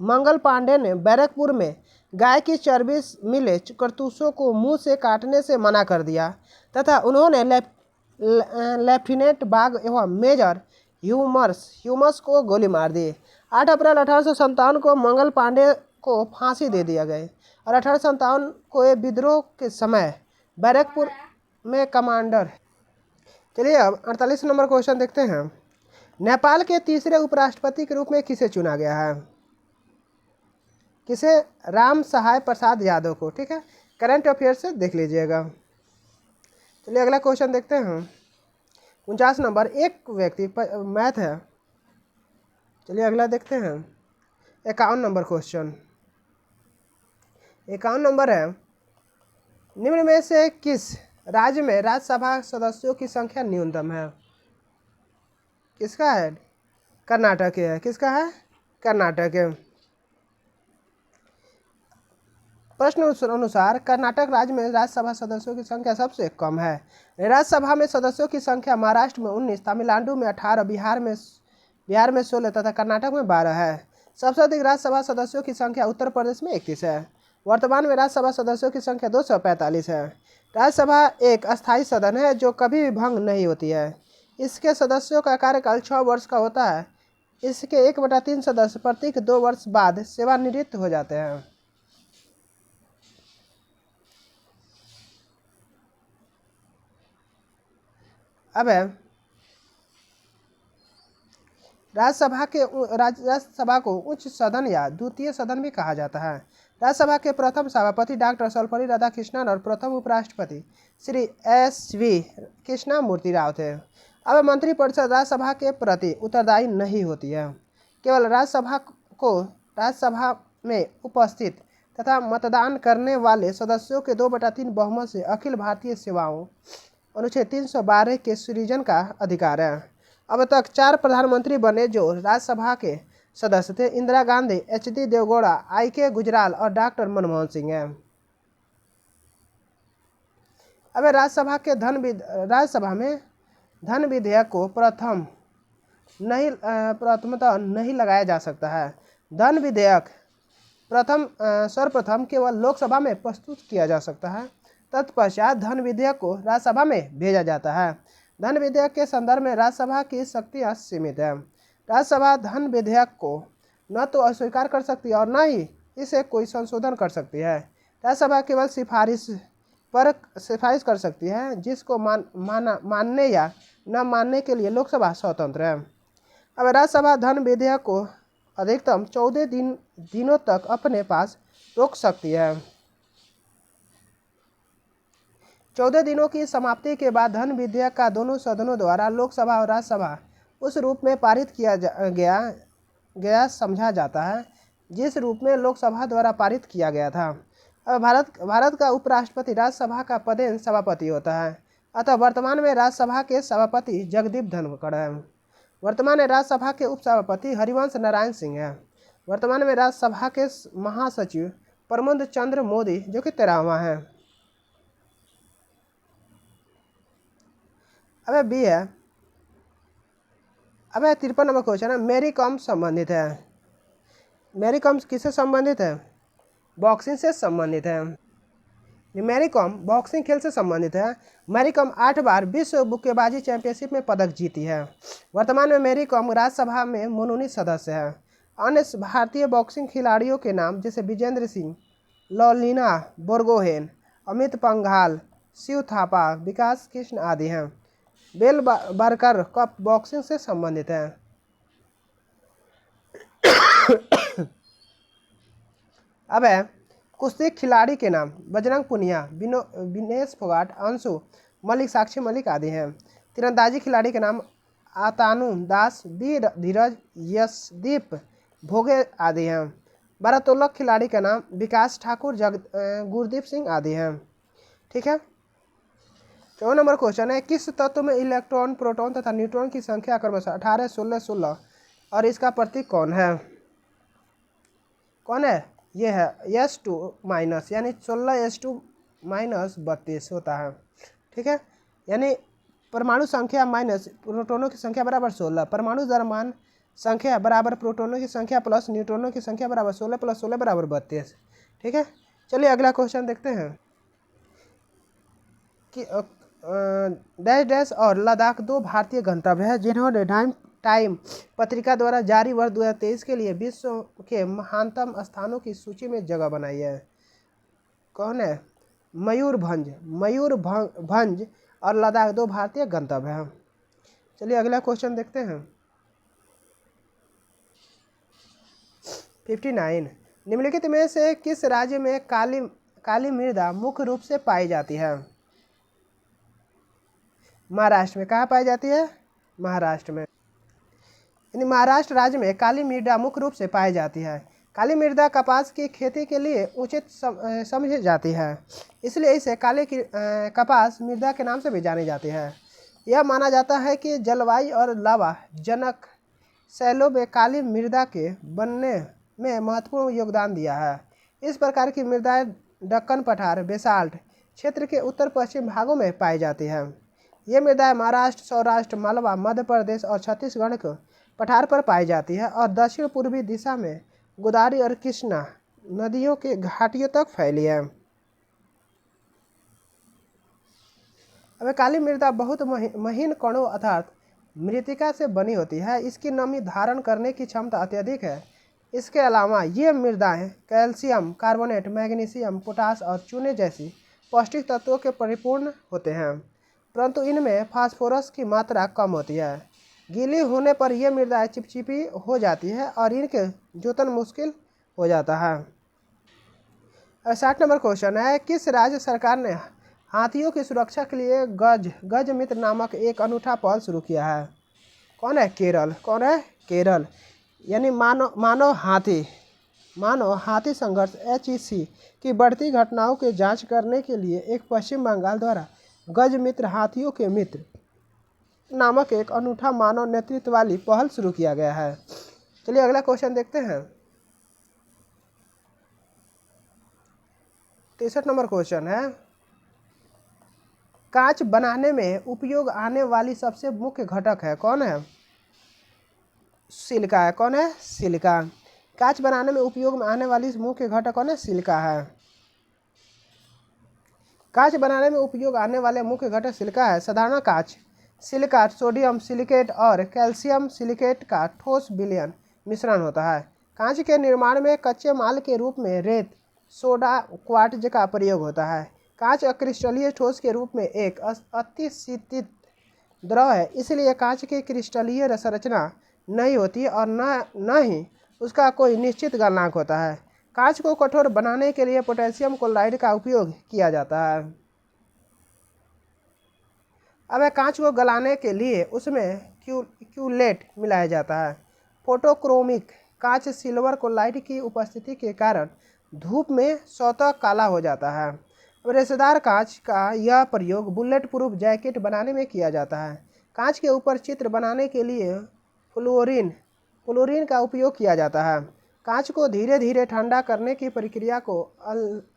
[SPEAKER 1] मंगल पांडे ने बैरकपुर में गाय की चर्बी मिले कारतूसों को मुंह से काटने से मना कर दिया तथा उन्होंने लेफ्टिनेंट बाग एवं मेजर ह्यूमस को गोली मार दी। 8 अप्रैल 1857 को मंगल पांडे को फांसी दे दिया गया और 1857 को ये विद्रोह के समय बैरकपुर में कमांडर। चलिए अब 48 नंबर क्वेश्चन देखते हैं। नेपाल के तीसरे उपराष्ट्रपति के रूप में किसे चुना गया है? किसे? राम सहाय प्रसाद यादव को। ठीक है, करंट अफेयर से देख लीजिएगा। चलिए अगला क्वेश्चन देखते हैं। 49 नंबर एक व्यक्ति मैथ है। चलिए अगला देखते हैं 51 नंबर क्वेश्चन। 51 नंबर है निम्न में से किस राज्य में राज्यसभा सदस्यों की संख्या न्यूनतम है? किसका है? कर्नाटक है। किसका है? कर्नाटक है। प्रश्न अनुसार कर्नाटक राज्य में राज्यसभा सदस्यों की संख्या सबसे कम है। राज्यसभा में सदस्यों की संख्या महाराष्ट्र में 19, तमिलनाडु में 18, बिहार में 16 तथा कर्नाटक में 12 है। सबसे अधिक राज्यसभा सदस्यों की संख्या उत्तर प्रदेश में 31 है। वर्तमान में राज्यसभा सदस्यों की संख्या 245 है। राज्यसभा एक अस्थायी सदन है जो कभी भी भंग नहीं होती है। इसके सदस्यों का कार्यकाल 6 वर्ष का होता है। इसके 1/3 सदस्य प्रत्येक 2 वर्ष बाद सेवानिवृत्त हो जाते हैं। अब राज्यसभा को उच्च सदन या द्वितीय सदन भी कहा जाता है। राज्यसभा के प्रथम सभापति डॉक्टर सर्वपल्ली राधाकृष्णन और प्रथम उपराष्ट्रपति श्री SV कृष्णमूर्ति राव थे। अब मंत्रिपरिषद राज्यसभा के प्रति उत्तरदायी नहीं होती है। केवल राज्यसभा में उपस्थित तथा मतदान करने वाले सदस्यों के 2/3 बहुमत से अखिल भारतीय सेवाओं अनुच्छेद 312 के सृजन का अधिकार है। अब तक 4 प्रधानमंत्री बने जो राज्यसभा के सदस्य थे। इंदिरा गांधी, HD देवगौड़ा, IK गुजराल और डॉक्टर मनमोहन सिंह हैं। अब राज्यसभा में धन विधेयक को प्रथमतः नहीं लगाया जा सकता है। धन विधेयक सर्वप्रथम केवल लोकसभा में प्रस्तुत किया जा सकता है। तत्पश्चात धन विधेयक को राज्यसभा में भेजा जाता है। धन विधेयक के संदर्भ में राज्यसभा की शक्तियाँ सीमित है। राज्यसभा धन विधेयक को न तो अस्वीकार कर सकती है और न ही इसे कोई संशोधन कर सकती है। राज्यसभा केवल सिफारिश कर सकती है जिसको मानने या न मानने के लिए लोकसभा स्वतंत्र है। अब राज्यसभा धन विधेयक को अधिकतम 14 दिनों तक अपने पास रोक सकती है। 14 दिनों की समाप्ति के बाद धन विधेयक का दोनों सदनों द्वारा लोकसभा और राज्यसभा उस रूप में पारित किया गया समझा जाता है जिस रूप में लोकसभा द्वारा पारित किया गया था। अब भारत का उपराष्ट्रपति राज्यसभा का पदेन सभापति होता है। अतः वर्तमान में राज्यसभा के सभापति जगदीप धनखड़ हैं। वर्तमान में राज्यसभा के उपसभापति हरिवंश नारायण सिंह हैं। वर्तमान में राज्यसभा के महासचिव प्रमोद चंद्र मोदी जो कि 13वां है। अब बी है, अब 53 नंबर क्वेश्चन है, मैरी कॉम संबंधित है। मैरी कॉम किससे संबंधित है? बॉक्सिंग से संबंधित है। मैरी कॉम बॉक्सिंग खेल से संबंधित है। मैरी कॉम 8 बार विश्व मुक्केबाजी चैंपियनशिप में पदक जीती है। वर्तमान में मैरी कॉम राज्यसभा में मनोनीत सदस्य है। अन्य भारतीय बॉक्सिंग खिलाड़ियों के नाम जैसे विजेंद्र सिंह, लॉलिना बोरगोहेन, अमित पंघाल, शिव थापा, विकास कृष्ण आदि हैं। बेल बार्कर कप बॉक्सिंग से संबंधित है। अब है कुश्ती खिलाड़ी के नाम बजरंग पुनिया, विनेश फोगाट, अंशु मलिक, साक्षी मलिक आदि हैं। तीरंदाजी खिलाड़ी के नाम आतानु दास, बी धीरज, यशदीप भोगे आदि हैं। भारोत्तोलक खिलाड़ी का नाम विकास ठाकुर, गुरदीप सिंह आदि हैं। ठीक है। 4 नंबर क्वेश्चन है, किस तत्व में इलेक्ट्रॉन, प्रोटॉन तथा न्यूट्रॉन की संख्या क्रमशः 18, 16, 16 और इसका प्रतीक कौन है? कौन है? ये है S2 माइनस, यानी 16S2 माइनस 32 होता है। ठीक है, यानी परमाणु संख्या माइनस प्रोटोनों की संख्या बराबर 16, परमाणु द्रव्यमान संख्या बराबर प्रोटोनों की संख्या प्लस न्यूट्रॉनों की संख्या बराबर 16 + 16 बराबर 32। ठीक है, चलिए अगला क्वेश्चन देखते हैं कि डैश डैश और लद्दाख 2 भारतीय गंतव्य है जिन्होंने टाइम पत्रिका द्वारा जारी वर्ष 2023 के लिए विश्व के महानतम स्थानों की सूची में जगह बनाई है। कौन है? मयूरभंज और लद्दाख 2 भारतीय गंतव्य हैं। चलिए अगला क्वेश्चन देखते हैं। 59, निम्नलिखित में से किस राज्य में काली मृदा मुख्य रूप से पाई जाती है? महाराष्ट्र में। कहाँ पाई जाती है? महाराष्ट्र में। महाराष्ट्र राज्य में काली मृदा मुख्य रूप से पाई जाती है। काली मृदा कपास की खेती के लिए उचित समझी जाती है, इसलिए इसे कपास मृदा के नाम से भी जानी जाती है। यह माना जाता है कि जलवायु और लावा जनक शैलों में काली मृदा के बनने में महत्वपूर्ण योगदान दिया है। इस प्रकार की मृदाएं दक्कन पठार, बेसाल्ट क्षेत्र के उत्तर पश्चिम भागों में पाई जाती है। ये मृदाएं महाराष्ट्र, सौराष्ट्र, मालवा, मध्य प्रदेश और छत्तीसगढ़ के पठार पर पाई जाती है और दक्षिण पूर्वी दिशा में गोदावरी और कृष्णा नदियों के घाटियों तक फैली है। अब काली मृदा बहुत महीन कणों अर्थात मृत्तिका से बनी होती है। इसकी नमी धारण करने की क्षमता अत्यधिक है। इसके अलावा ये मृदाएं कैल्शियम कार्बोनेट, मैग्नीशियम, पोटास और चूने जैसी पौष्टिक तत्वों के परिपूर्ण होते हैं, परंतु इनमें फास्फोरस की मात्रा कम होती है। गीली होने पर यह मृदाएं चिपचिपी हो जाती है और इनके जोतन मुश्किल हो जाता है। 60 नंबर क्वेश्चन है, किस राज्य सरकार ने हाथियों की सुरक्षा के लिए गज मित्र नामक एक अनूठा पहल शुरू किया है? कौन है? केरल। कौन है? केरल। यानी मानव हाथी संघर्ष HEC की बढ़ती घटनाओं की जांच करने के लिए एक पश्चिम बंगाल द्वारा गज मित्र हाथियों के मित्र नामक एक अनूठा मानव नेतृत्व वाली पहल शुरू किया गया है। चलिए अगला क्वेश्चन देखते हैं। 63 नंबर क्वेश्चन है, कांच बनाने में उपयोग आने वाली सबसे मुख्य घटक है? कौन है? सिलिका है। कौन है? सिलिका। कांच बनाने में उपयोग में आने वाली मुख्य घटक कौन है? सिलिका है। कांच बनाने में उपयोग आने वाले मुख्य घटक सिलिका है। साधारण कांच सिलिका सोडियम सिलिकेट और कैल्शियम सिलिकेट का ठोस विलयन मिश्रण होता है। कांच के निर्माण में कच्चे माल के रूप में रेत, सोडा, क्वार्ट्ज का प्रयोग होता है। कांच क्रिस्टलीय ठोस के रूप में एक अतिशीतित द्रव है, इसलिए कांच की क्रिस्टलीय संरचना नहीं होती और न ही उसका कोई निश्चित गलनांक होता है। कांच को कठोर बनाने के लिए पोटेशियम क्लोराइड का उपयोग किया जाता है। अब कांच को गलाने के लिए उसमें क्यूलेट मिलाया जाता है। फोटोक्रोमिक कांच सिल्वर को लाइट की उपस्थिति के कारण धूप में स्वतः काला हो जाता है। रेशेदार कांच का यह प्रयोग बुलेट प्रूफ जैकेट बनाने में किया जाता है। कांच के ऊपर चित्र बनाने के लिए फ्लोरीन का उपयोग किया जाता है। कांच को धीरे धीरे ठंडा करने की प्रक्रिया को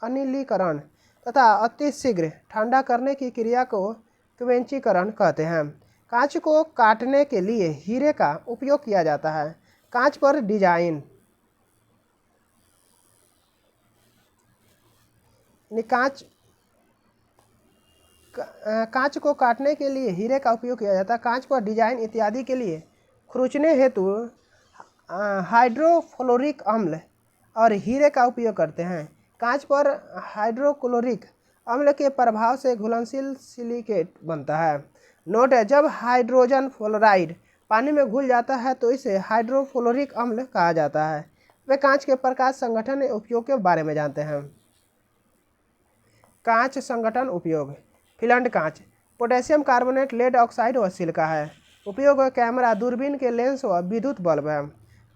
[SPEAKER 1] अनिलीकरण तथा अतिशीघ्र ठंडा करने की क्रिया को क्वेंचीकरण कहते हैं। कांच को काटने के लिए हीरे का उपयोग किया जाता है। कांच पर डिजाइन कांच को काटने के लिए हीरे का उपयोग किया जाता है। कांच पर डिजाइन इत्यादि के लिए खरोंचने हेतु हाइड्रोफ्लोरिक अम्ल और हीरे का उपयोग करते हैं। कांच पर हाइड्रोक्लोरिक अम्ल के प्रभाव से घुलनशील सिलिकेट बनता है। नोट है, जब हाइड्रोजन फ्लोराइड पानी में घुल जाता है तो इसे हाइड्रोफ्लोरिक अम्ल कहा जाता है। वे कांच के प्रकाश संगठन के उपयोग के बारे में जानते हैं। कांच संगठन उपयोग। फिल्ड कांच पोटेशियम कार्बोनेट, लेड ऑक्साइड व सिलिका है। उपयोग कैमरा, दूरबीन के लेंस व विद्युत बल्ब है।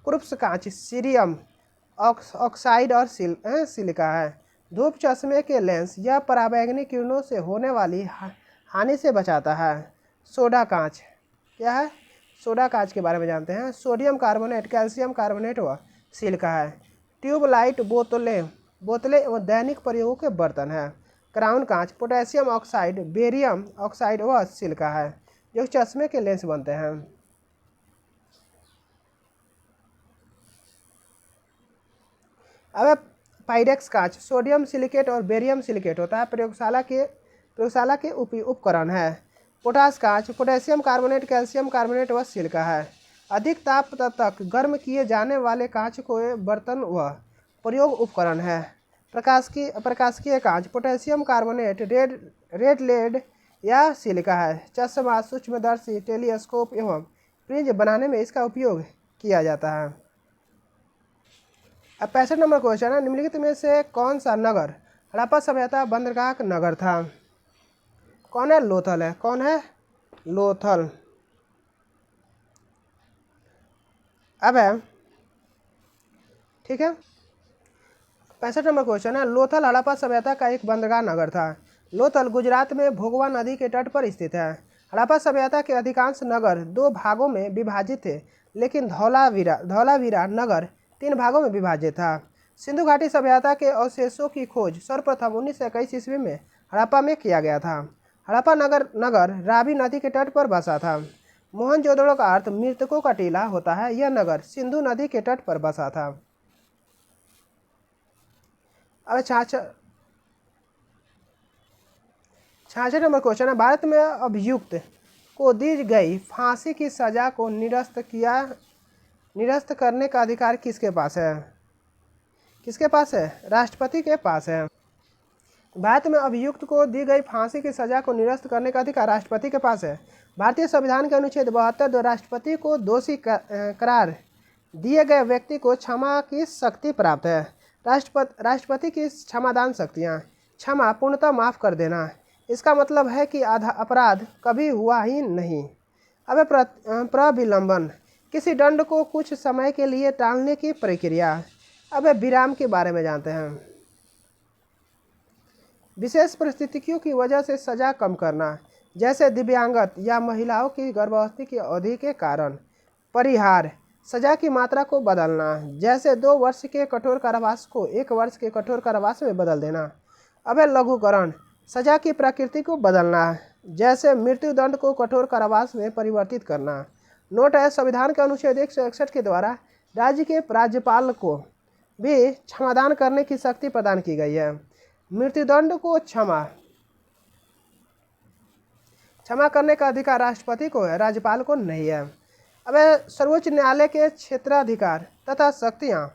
[SPEAKER 1] क्रूप्स कांच सीरियम ऑक्साइड और सिलिका है। धूप चश्मे के लेंस यह पराबैंगनी किरणों से होने वाली हानि से बचाता है। सोडा कांच क्या है? सोडा कांच के बारे में जानते हैं। सोडियम कार्बोनेट, कैल्शियम कार्बोनेट व सिलिका है। ट्यूबलाइट बोतलें एवं दैनिक प्रयोगों के बर्तन है। क्राउन कांच पोटेशियम ऑक्साइड, बेरियम ऑक्साइड व सिलिका है, जो चश्मे के लेंस बनते हैं। अब पाइरेक्स कांच सोडियम सिलिकेट और बेरियम सिलिकेट होता है। प्रयोगशाला के उपकरण है। पोटास कांच पोटेशियम कार्बोनेट, कैल्शियम कार्बोनेट व सिलिका है। अधिक ताप तक गर्म किए जाने वाले कांच को बर्तन व प्रयोग उपकरण है। प्रकाशिकीय कांच पोटेशियम कार्बोनेट, रेड लेड या सिलिका है। चश्मा, सूक्ष्मदर्शी, टेलीस्कोप एवं प्रिज्म बनाने में इसका उपयोग किया जाता है। अब 65 नंबर क्वेश्चन है, निम्नलिखित में से कौन सा नगर हड़प्पा सभ्यता बंदरगाह का नगर था? कौन है? लोथल है। कौन है? लोथल। अब है, ठीक है, 65 नंबर क्वेश्चन है, लोथल हड़प्पा सभ्यता का एक बंदरगाह नगर था। लोथल गुजरात में भोगवा नदी के तट पर स्थित है। हड़प्पा सभ्यता के अधिकांश नगर 2 भागों में विभाजित थे, लेकिन धौलावीरा नगर 3 भागों में विभाजित था। सिंधु घाटी सभ्यता के अवशेषों की खोज सर्वप्रथम 1921 ईस्वी में हड़प्पा में किया गया था। हड़प्पा नगर रावी नदी के तट पर बसा था। मोहनजोदड़ो का अर्थ मृतकों का टीला होता है। यह नगर सिंधु नदी के तट पर बसा था। अब 66 नंबर क्वेश्चन है, भारत में अभियुक्त को दी गई फांसी की सजा को निरस्त करने का अधिकार किसके पास है? किसके पास है? राष्ट्रपति के पास है। भारत में अभियुक्त को दी गई फांसी की सजा को निरस्त करने का अधिकार राष्ट्रपति के पास है। भारतीय संविधान के अनुच्छेद 72 राष्ट्रपति को दोषी करार दिए गए व्यक्ति को क्षमा की शक्ति प्राप्त है। राष्ट्रपति की क्षमादान शक्तियाँ: क्षमा, पूर्णतः माफ कर देना। इसका मतलब है कि अपराध कभी हुआ ही नहीं। अब प्रविलंबन किसी दंड को कुछ समय के लिए टालने की प्रक्रिया। अब विराम के बारे में जानते हैं। विशेष परिस्थितियों की वजह से सजा कम करना, जैसे दिव्यांगत या महिलाओं की गर्भावस्था की अवधि के कारण। परिहार सजा की मात्रा को बदलना, जैसे 2 वर्ष के कठोर कारावास को 1 वर्ष के कठोर कारावास में बदल देना। अब लघुकरण सजा की प्रकृति को बदलना, जैसे मृत्युदंड को कठोर कारावास में परिवर्तित करना। नोट है, संविधान के अनुच्छेद 161 के द्वारा राज्य के राज्यपाल को भी क्षमादान करने की शक्ति प्रदान की गई है। मृत्युदंड को क्षमा करने का अधिकार राष्ट्रपति को है, राज्यपाल को नहीं है। अब सर्वोच्च न्यायालय के क्षेत्राधिकार तथा शक्तियाँ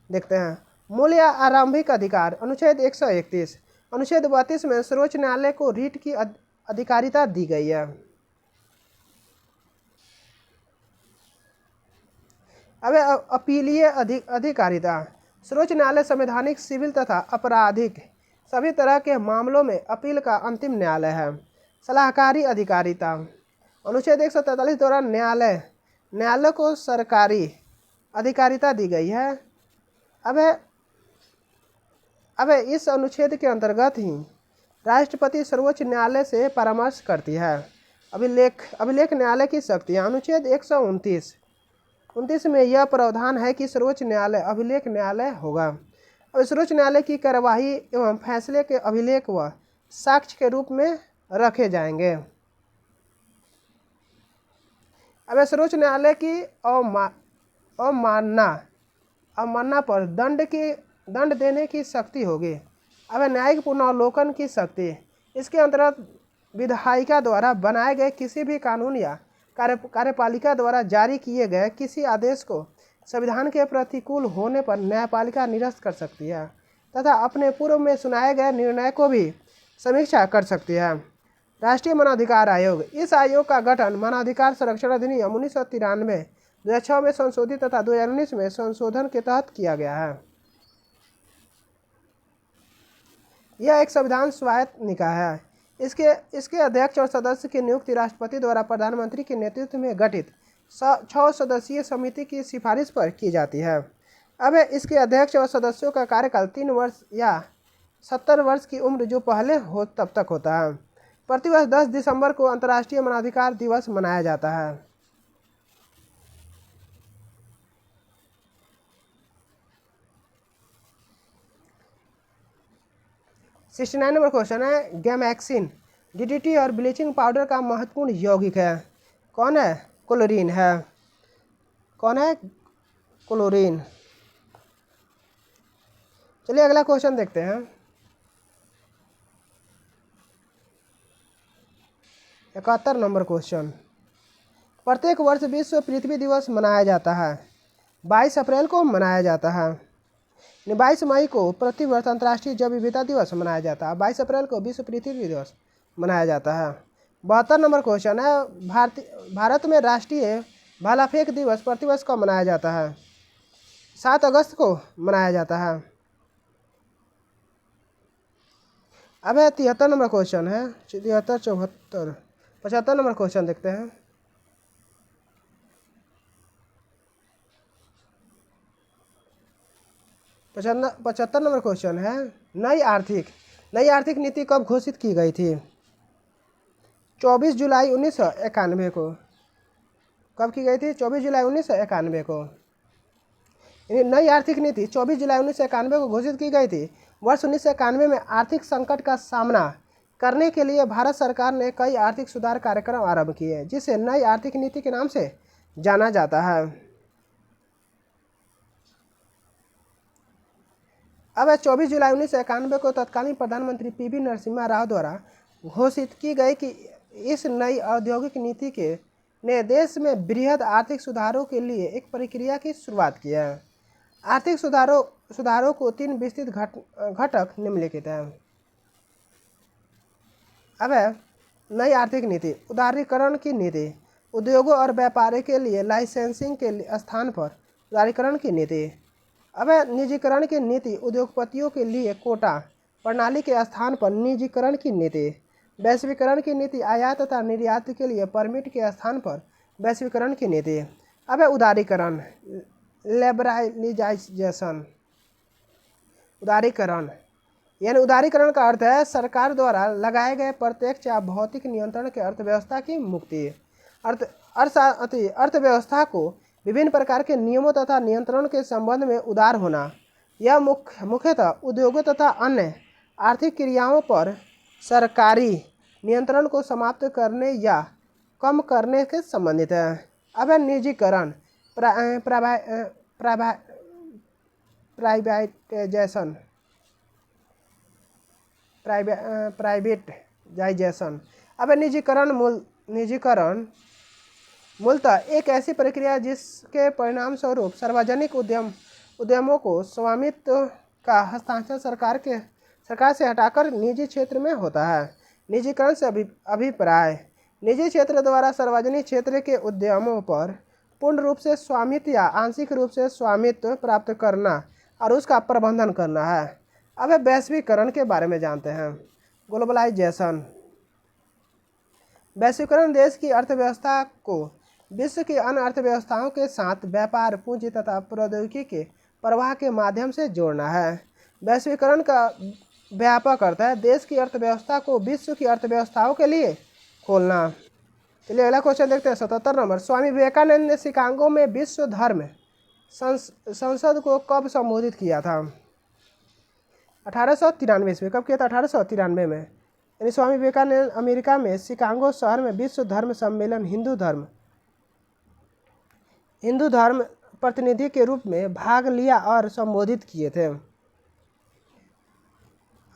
[SPEAKER 1] देखते हैं। मूल या आरंभिक अधिकार अनुच्छेद 131। अनुच्छेद 32 में सर्वोच्च न्यायालय को रीट की अधिकारिता दी गई है। अब अपीलीय अधिकारिता। सर्वोच्च न्यायालय संवैधानिक, सिविल तथा आपराधिक सभी तरह के मामलों में अपील का अंतिम न्यायालय है। सलाहकारी अधिकारिता। अनुच्छेद 143 द्वारा न्यायालय को सरकारी अधिकारिता दी गई है। अब इस अनुच्छेद के अंतर्गत ही राष्ट्रपति सर्वोच्च न्यायालय से परामर्श करती है। अभिलेख न्यायालय की शक्तियाँ। अनुच्छेद 129 में यह प्रावधान है कि सर्वोच्च न्यायालय अभिलेख न्यायालय होगा। अब सर्वोच्च न्यायालय की कार्यवाही एवं फैसले के अभिलेख व साक्ष्य के रूप में रखे जाएंगे। अब सर्वोच्च न्यायालय की अवमानना पर दंड देने की शक्ति होगी। अब न्यायिक पुनर्वलोकन की शक्ति। इसके अंतर्गत विधायिका द्वारा बनाए गए किसी भी कानून या कार्यपालिका द्वारा जारी किए गए किसी आदेश को संविधान के प्रतिकूल होने पर न्यायपालिका निरस्त कर सकती है तथा अपने पूर्व में सुनाए गए निर्णय को भी समीक्षा कर सकती है। राष्ट्रीय मानवाधिकार आयोग। इस आयोग का गठन मानवाधिकार संरक्षण अधिनियम 1993, 2006 में संशोधित तथा 2019 में संशोधन के तहत किया गया है। यह एक संविधान स्वायत्त निकाय है। इसके अध्यक्ष और सदस्य की नियुक्ति राष्ट्रपति द्वारा प्रधानमंत्री के नेतृत्व में गठित 6 सदस्यीय समिति की सिफारिश पर की जाती है। अब इसके अध्यक्ष और सदस्यों का कार्यकाल 3 वर्ष या 70 वर्ष की उम्र जो पहले हो तब तक होता है। प्रतिवर्ष 10 दिसंबर को अंतर्राष्ट्रीय मानवाधिकार दिवस मनाया जाता है। सिक्सटी 69 नंबर क्वेश्चन है, गैमेक्सिन डीडीटी और ब्लीचिंग पाउडर का महत्वपूर्ण यौगिक है। कौन है? क्लोरीन है। कौन है? क्लोरीन। चलिए अगला क्वेश्चन देखते हैं। 71 नंबर क्वेश्चन। प्रत्येक वर्ष विश्व पृथ्वी दिवस मनाया जाता है। 22 अप्रैल को मनाया जाता है। 22 मई को प्रतिवर्ष अंतर्राष्ट्रीय जैव विविधता दिवस मनाया जाता है। 22 अप्रैल को विश्व पृथ्वी दिवस मनाया जाता है। 72 नंबर क्वेश्चन है, भारत में राष्ट्रीय भाला फेंक दिवस प्रतिवर्ष कब मनाया जाता है? 7 अगस्त को मनाया जाता है। अब 73 नंबर क्वेश्चन है, 73, 74, 75 नंबर क्वेश्चन देखते हैं। पचहत्तर नंबर क्वेश्चन है, नई आर्थिक नीति कब घोषित की गई थी? 24 जुलाई 1991 को। कब की गई थी? 24 जुलाई 1991 को। नई आर्थिक नीति 24 जुलाई 1991 को घोषित की गई थी। वर्ष 1991 में आर्थिक संकट का सामना करने के लिए भारत सरकार ने कई आर्थिक सुधार कार्यक्रम आरंभ किए, जिसे नई आर्थिक नीति के नाम से जाना जाता है। अब 24 जुलाई 1991 को तत्कालीन प्रधानमंत्री पीवी नरसिम्हा राव द्वारा घोषित की गई कि इस नई औद्योगिक नीति ने देश में वृहद आर्थिक सुधारों के लिए एक प्रक्रिया की शुरुआत की है। आर्थिक सुधारों को 3 विस्तृत घटक निम्नलिखित हैं। अब नई आर्थिक नीति। उदारीकरण की नीति। उद्योगों और व्यापारी के लिए लाइसेंसिंग के स्थान पर उदारीकरण की नीति। अब निजीकरण की नीति। उद्योगपतियों के लिए कोटा प्रणाली के स्थान पर निजीकरण की नीति। वैश्वीकरण की नीति। आयात तथा निर्यात के लिए परमिट के स्थान पर वैश्वीकरण की नीति। अब उदारीकरण, लिबरलाइजेशन। उदारीकरण यानी उदारीकरण का अर्थ है सरकार द्वारा लगाए गए प्रत्यक्ष या भौतिक नियंत्रण के अर्थव्यवस्था की मुक्ति। अर्थव्यवस्था को विभिन्न प्रकार के नियमों तथा नियंत्रण के संबंध में उदार होना। यह मुख्यतः उद्योगों तथा अन्य आर्थिक क्रियाओं पर सरकारी नियंत्रण को समाप्त करने या कम करने के संबंधित है। अब निजीकरण, प्राइवेटाइजेशन। अब निजीकरण मूलतः एक ऐसी प्रक्रिया है जिसके परिणाम स्वरूप सार्वजनिक उद्यमों को स्वामित्व का हस्तांतरण सरकार से हटाकर निजी क्षेत्र में होता है। निजीकरण से अभिप्राय निजी क्षेत्र द्वारा सार्वजनिक क्षेत्र के उद्यमों पर पूर्ण रूप से स्वामित्व या आंशिक रूप से स्वामित्व प्राप्त करना और उसका प्रबंधन करना है। अब वैश्वीकरण के बारे में जानते हैं। ग्लोबलाइजेशन। वैश्वीकरण देश की अर्थव्यवस्था को विश्व की अन्य अर्थव्यवस्थाओं के साथ व्यापार, पूंजी तथा प्रौद्योगिकी के प्रवाह के माध्यम से जोड़ना है। वैश्वीकरण का व्यापक अर्थ है देश की अर्थव्यवस्था को विश्व की अर्थव्यवस्थाओं के लिए खोलना। चलिए अगला क्वेश्चन देखते हैं। 77 नंबर, स्वामी विवेकानंद ने शिकागो में विश्व धर्म संसद को कब संबोधित किया था? 1893 ईस्वी। कब किया था? 1893 में। यानी स्वामी विवेकानंद अमेरिका में शिकागो शहर में विश्व धर्म सम्मेलन हिंदू धर्म प्रतिनिधि के रूप में भाग लिया और संबोधित किए थे।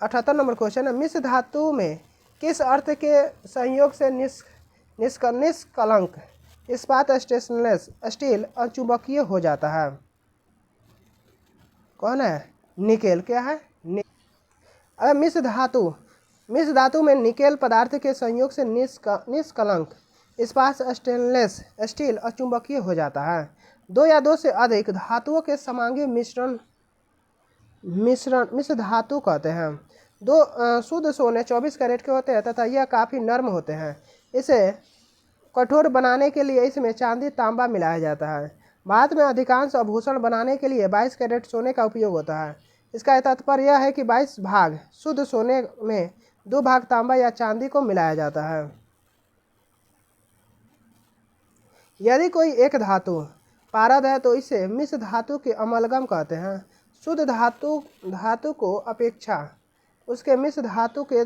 [SPEAKER 1] 78 नंबर क्वेश्चन है, मिश्र धातु में किस अर्थ के संयोग से निष्कलंक इस्पात स्टेनलेस स्टील अचुंबकीय हो जाता है? कौन है? निकेल। क्या है? अब मिश्र धातु में निकेल पदार्थ के संयोग से निष्कलंक इस्पात स्टेनलेस स्टील अचुंबकीय हो जाता है। दो या दो से अधिक धातुओं के समांगी मिश्र धातु कहते हैं। दो शुद्ध सोने 24 कैरेट के होते हैं तथा यह काफ़ी नर्म होते हैं। इसे कठोर बनाने के लिए इसमें चांदी तांबा मिलाया जाता है। भारत में अधिकांश आभूषण बनाने के लिए 22 कैरेट सोने का उपयोग होता है। इसका तात्पर्य यह है कि 22 भाग शुद्ध सोने में 2 भाग तांबा या चांदी को मिलाया जाता है। यदि कोई एक धातु पारद है तो इसे मिश्र धातु के अमलगम कहते हैं। शुद्ध धातु को अपेक्षा उसके मिश्र धातु के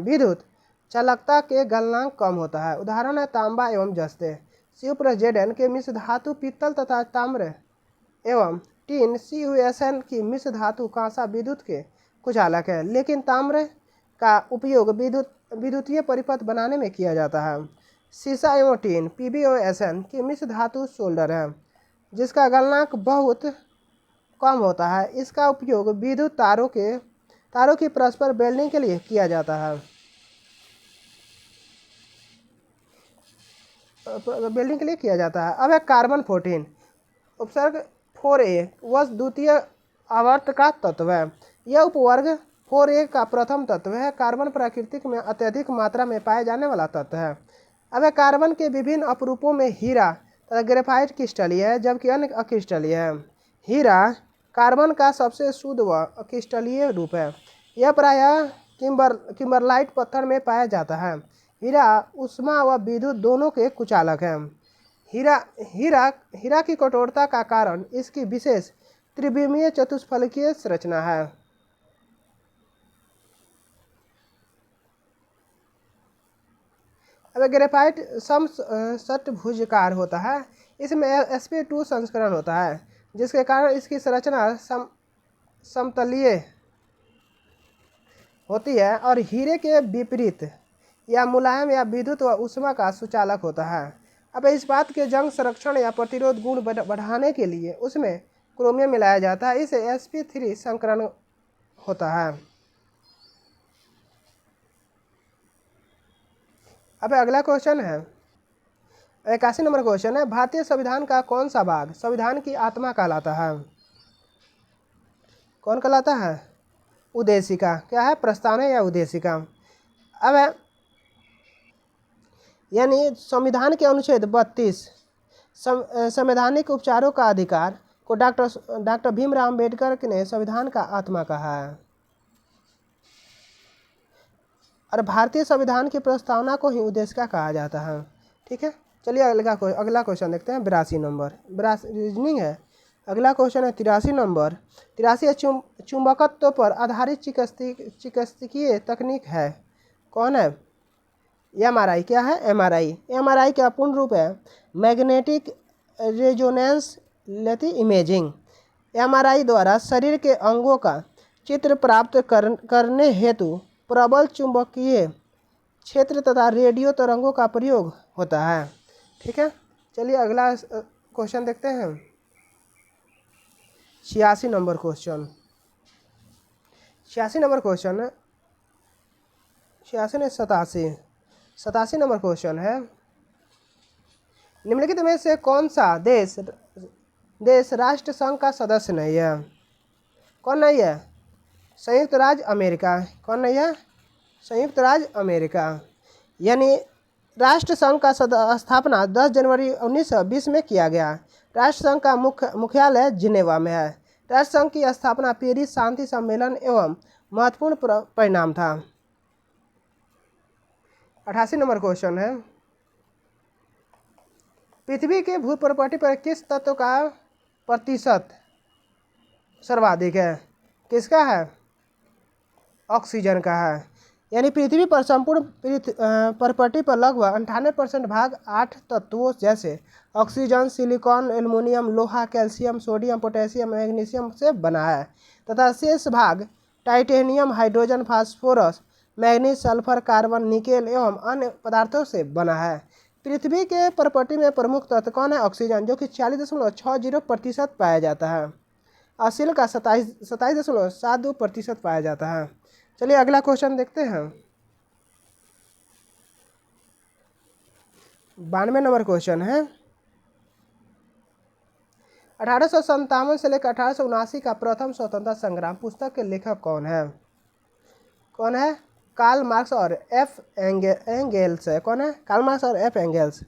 [SPEAKER 1] विद्युत चालकता के गलनांक कम होता है। उदाहरण है तांबा एवं जस्ते। CuPrZn के मिश्र धातु पीतल तथा ताम्र एवं टीन CuSn की मिश्र धातु कांसा विद्युत के कुचालक है, लेकिन ताम्र का उपयोग विद्युतीय परिपथ बनाने में किया जाता है। सीसा एवं टीन PbOSn की मिश्र धातु सोल्डर है, जिसका गलनांक बहुत कम होता है। इसका उपयोग विद्युत तारों की परस्पर वेल्डिंग के लिए किया जाता है। अब है कार्बन 14 उपसर्ग 4a वह द्वितीय आवर्त का तत्व है। यह उपवर्ग 4a का प्रथम तत्व है। कार्बन प्रकृति में अत्यधिक मात्रा में पाए जाने वाला तत्व है। अब है कार्बन के विभिन्न अपरूपों में हीरा तथा ग्रेफाइट क्रिस्टलीय है, जबकि अन्य अक्रिस्टलीय है। हीरा कार्बन का सबसे शुद्ध व क्रिस्टलीय रूप है। यह प्रायः किम्बरलाइट पत्थर में पाया जाता है। हीरा ऊष्मा व विद्युत दोनों के कुचालक है। हीरा की कठोरता का कारण इसकी विशेष त्रिविमीय चतुष्फलकीय संरचना है। अब ग्रेफाइट समषट्भुजाकार होता है। इसमें sp2 संस्करण होता है, जिसके कारण इसकी संरचना समतलीय होती है और हीरे के विपरीत या मुलायम या विद्युत व ऊष्मा का सुचालक होता है। अब इस्पात के जंग संरक्षण या प्रतिरोध गुण बढ़ाने के लिए उसमें क्रोमियम मिलाया जाता है। इसे sp3 संस्करण होता है। अब अगला क्वेश्चन है 81 नंबर क्वेश्चन है, भारतीय संविधान का कौन सा भाग संविधान की आत्मा कहलाता है? कौन कहलाता है? उद्देशिका। क्या है? प्रस्तावना या उद्देशिका। अब यानी संविधान के अनुच्छेद 32 संवैधानिक उपचारों का अधिकार को डॉक्टर भीमराव अम्बेडकर ने संविधान का आत्मा कहा है। और भारतीय संविधान की प्रस्तावना को ही उद्देशिका कहा जाता है। ठीक है, चलिए अगला क्वेश्चन देखते हैं। 82 नंबर रीजनिंग है। अगला क्वेश्चन है 83 नंबर। 83 चुंबकत्व पर आधारित चिकित्सकीय तकनीक है। कौन है? MRI। क्या है? MRI का पूर्ण रूप है मैग्नेटिक रेजोनेंस इमेजिंग। MRI द्वारा शरीर के अंगों का चित्र प्राप्त करने हेतु प्रबल चुंबकीय क्षेत्र तथा रेडियो तरंगों का प्रयोग होता है। ठीक है, चलिए अगला क्वेश्चन देखते हैं। 86 नंबर क्वेश्चन। 87 नंबर क्वेश्चन है, निम्नलिखित में से कौन सा देश राष्ट्र संघ का सदस्य नहीं है? कौन नहीं है? संयुक्त राज्य अमेरिका। कौन नहीं है? संयुक्त राज्य अमेरिका। यानी राष्ट्र संघ का स्थापना 10 जनवरी 1920 में किया गया। राष्ट्र संघ का मुख्यालय जिनेवा में है। राष्ट्र संघ की स्थापना पेरिस शांति सम्मेलन एवं महत्वपूर्ण परिणाम था। 88 नंबर क्वेश्चन है, पृथ्वी के भूप्रपटी पर किस तत्व का प्रतिशत सर्वाधिक है? किसका है? ऑक्सीजन का है। यानी पृथ्वी पर संपूर्ण प्रपटी पर लगभग 98% भाग 8 तत्वों जैसे ऑक्सीजन, सिलिकॉन, एल्युमिनियम, लोहा, कैल्शियम, सोडियम, पोटेशियम, मैग्नीशियम से बना है तथा शेष भाग titanium, hydrogen, phosphorus, manganese, sulphur, carbon, nickel एवं अन्य पदार्थों से बना है। पृथ्वी के प्रपटी में प्रमुख तत्व कौन है? ऑक्सीजन, जो कि 40.60% पाया जाता है। असिल का 27.72% पाया जाता है। चलिए अगला क्वेश्चन देखते हैं। 92 नंबर क्वेश्चन है, 1857 से लेकर 1879 का प्रथम स्वतंत्रता संग्राम पुस्तक के लेखक कौन है? कौन है? कार्ल मार्क्स और एफ एंगेल्स है। कौन है? कार्ल मार्क्स और एफ एंगेल्स।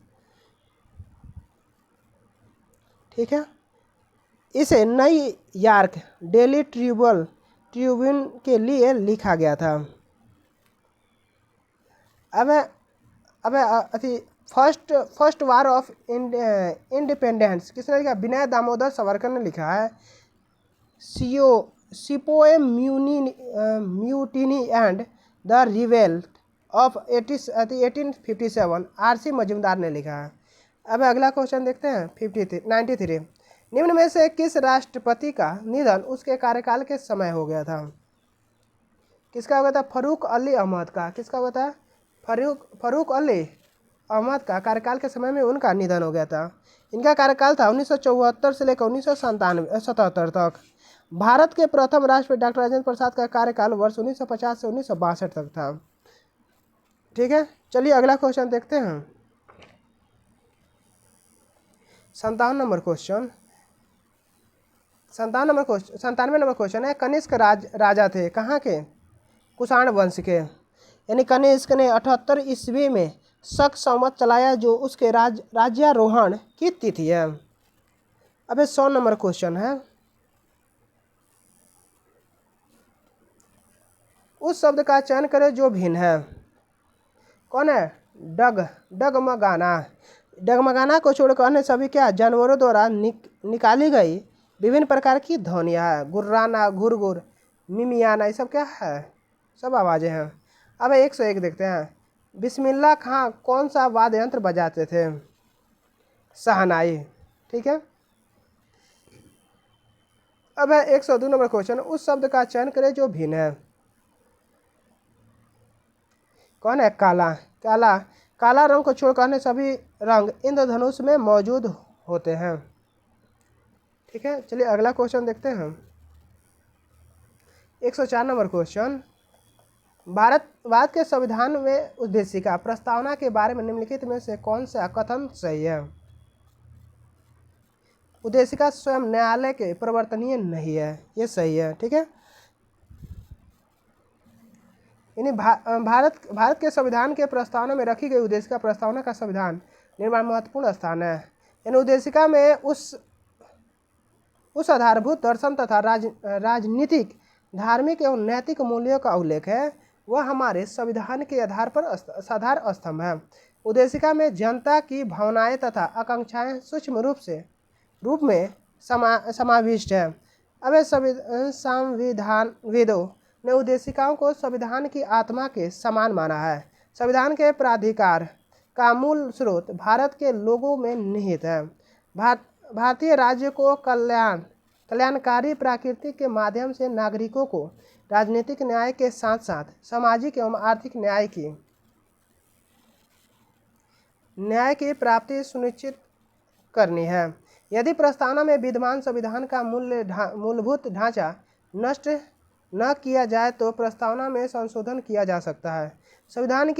[SPEAKER 1] ठीक है। इसे नई यॉर्क डेली ट्रिब्यून के लिए लिखा गया था। अब फर्स्ट वार ऑफ इंडिपेंडेंस किसने लिखा? विनय दामोदर सावरकर ने लिखा है। Sepoy mutiny and the revolt of 1857 आर.सी. मजूमदार ने लिखा है। अब अगला क्वेश्चन देखते हैं। 93 निम्न में से किस राष्ट्रपति का निधन उसके कार्यकाल के समय हो गया था? किसका हो गया था? फरूक अली अहमद का। किसका हुआ था? फरूक अली अहमद का कार्यकाल के समय में उनका निधन हो गया था। इनका कार्यकाल था 1974 से लेकर 1977 तक। भारत के प्रथम राष्ट्रपति डॉक्टर राजेंद्र प्रसाद का कार्यकाल वर्ष 1950 से 1962 तक था। ठीक है। चलिए अगला क्वेश्चन देखते हैं। 97 नंबर क्वेश्चन है, कनिष्क राजा थे कहाँ के? कुषाण वंश के। यानी कनिष्क ने 78 ईस्वी में शक संवत चलाया जो उसके राज्यारोहण की तिथि है। अब 100 नंबर क्वेश्चन है, उस शब्द का चयन करें जो भिन्न है। कौन है? डगमगाना को छोड़कर अन्य सभी क्या जानवरों द्वारा निकाली गई विभिन्न प्रकार की ध्वनियाँ है। गुर्राना, घुरघुर, मिमियाना, ये सब क्या है? सब आवाज़ें हैं। अब 101 देखते हैं। बिस्मिल्लाह खां कौन सा वाद्य यंत्र बजाते थे? शहनाई। ठीक है। अब 102 नंबर क्वेश्चन, उस शब्द का चयन करें जो भिन्न है। कौन है? काला रंग को छोड़कर अन्य सभी रंग इंद्रधनुष में मौजूद होते हैं। ठीक है। चलिए अगला क्वेश्चन देखते हैं। 104 नंबर क्वेश्चन, भारत के संविधान में उद्देशिका प्रस्तावना के बारे में निम्नलिखित में से कौन सा कथन सही है? उद्देशिका स्वयं न्यायालय के परिवर्तनीय नहीं है, ये सही है। ठीक है। यानी भारत के संविधान के प्रस्तावना में रखी गई उद्देशिका प्रस्तावना का संविधान निर्माण महत्वपूर्ण स्थान है। यानी उद्देशिका में उस आधारभूत दर्शन तथा राजनीतिक, धार्मिक एवं नैतिक मूल्यों का उल्लेख है। वह हमारे संविधान के आधार पर आधार स्तंभ है। उद्देशिका में जनता की भावनाएं तथा आकांक्षाएं सूक्ष्म रूप में समाविष्ट है। अब संविधानविदों ने उद्देशिकाओं को संविधान की आत्मा के समान माना है। संविधान के प्राधिकार का मूल स्रोत भारत के लोगों में निहित है। भारतीय राज्य को कल्याणकारी प्रकृति के माध्यम से नागरिकों को राजनीतिक न्याय के साथ साथ सामाजिक एवं आर्थिक न्याय की प्राप्ति सुनिश्चित करनी है। यदि प्रस्तावना में विद्यमान संविधान का मूलभूत ढांचा नष्ट न किया जाए तो प्रस्तावना में संशोधन किया जा सकता है। संविधान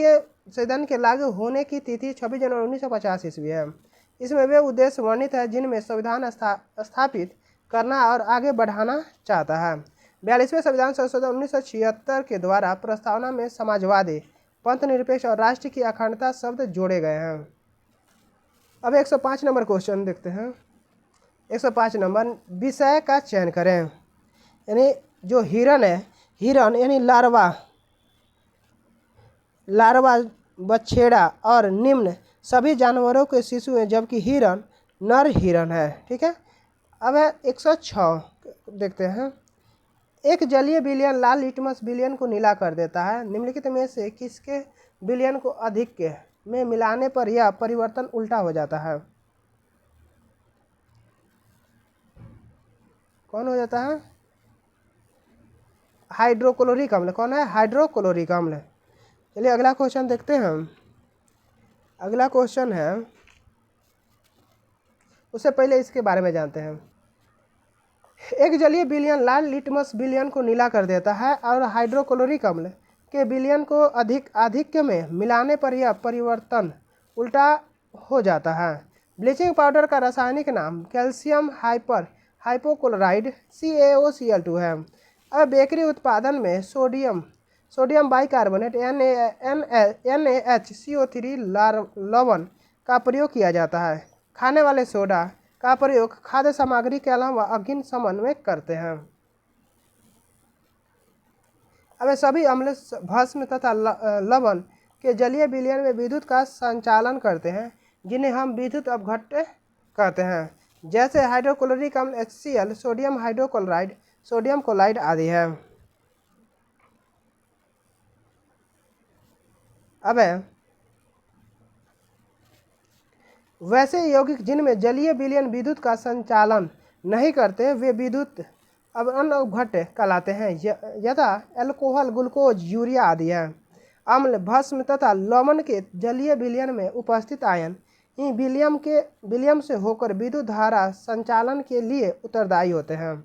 [SPEAKER 1] के लागू होने की तिथि 26 जनवरी 1950 ईस्वी है। इसमें वे उद्देश्य वर्णित है जिनमें संविधान स्थापित करना और आगे बढ़ाना चाहता है। 42वें संविधान संशोधन 1976 के द्वारा प्रस्तावना में समाजवादी पंथ निरपेक्ष और राष्ट्र की अखंडता शब्द जोड़े गए हैं। अब 105 नंबर क्वेश्चन देखते हैं। 105 नंबर, विषय का चयन करें। यानी जो हिरण है, हिरण यानी लार्वा, बछेड़ा और निम्न सभी जानवरों के शिशु हैं, जबकि हिरण नर हिरण है। ठीक है। अब है 106 देखते हैं। एक जलीय विलयन लाल लिटमस विलयन को नीला कर देता है। निम्नलिखित में से किसके विलयन को अधिक के में मिलाने पर यह परिवर्तन उल्टा हो जाता है? कौन हो जाता है? हाइड्रोक्लोरिक अम्ल। कौन है? हाइड्रोक्लोरिक अम्ल। चलिए अगला क्वेश्चन देखते हैं हम। अगला क्वेश्चन है, उससे पहले इसके बारे में जानते हैं। एक जलीय विलयन लाल लिटमस विलयन को नीला कर देता है और हाइड्रोक्लोरिक अम्ल के विलयन को आधिक्य में मिलाने पर यह परिवर्तन उल्टा हो जाता है। ब्लीचिंग पाउडर का रासायनिक नाम कैल्शियम हाइपोक्लोराइड CaOCl2 है। अब बेकरी उत्पादन में सोडियम बाइकार्बोनेट NaHCO3 लवण का प्रयोग किया जाता है। खाने वाले सोडा का प्रयोग खाद्य सामग्री के अलावा अग्नि शमन में करते हैं। अब सभी अम्ल भस्म तथा लवण के जलीय विलयन में विद्युत का संचालन करते हैं, जिन्हें हम विद्युत अपघट्य कहते हैं, जैसे हाइड्रोक्लोरिक अम्ल HCl, sodium hydrochloride, sodium chloride आदि है। अब वैसे यौगिक जिनमें जलीय विलयन विद्युत का संचालन नहीं करते, वे विद्युत अपघट्य कहलाते हैं, यथा अल्कोहल, ग्लूकोज, यूरिया आदि है। अम्ल भस्म तथा लवण के जलीय विलयन में उपस्थित आयन ही विलयन से होकर विद्युत धारा संचालन के लिए उत्तरदायी होते हैं।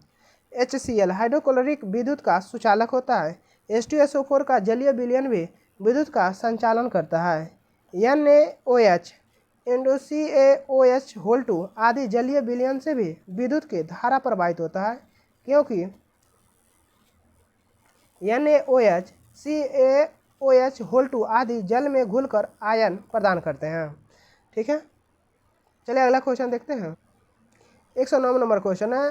[SPEAKER 1] HCl हाइड्रोक्लोरिक विद्युत का सुचालक होता है। H2SO4 का जलीय विलयन भी विद्युत का संचालन करता है। NaOH, CaOH2 आदि जलीय विलयन से भी विद्युत की धारा प्रवाहित होता है, क्योंकि NaOH, CaOH2 आदि जल में घुलकर आयन प्रदान करते हैं। ठीक है। चलिए अगला क्वेश्चन देखते हैं। 109 नंबर क्वेश्चन है,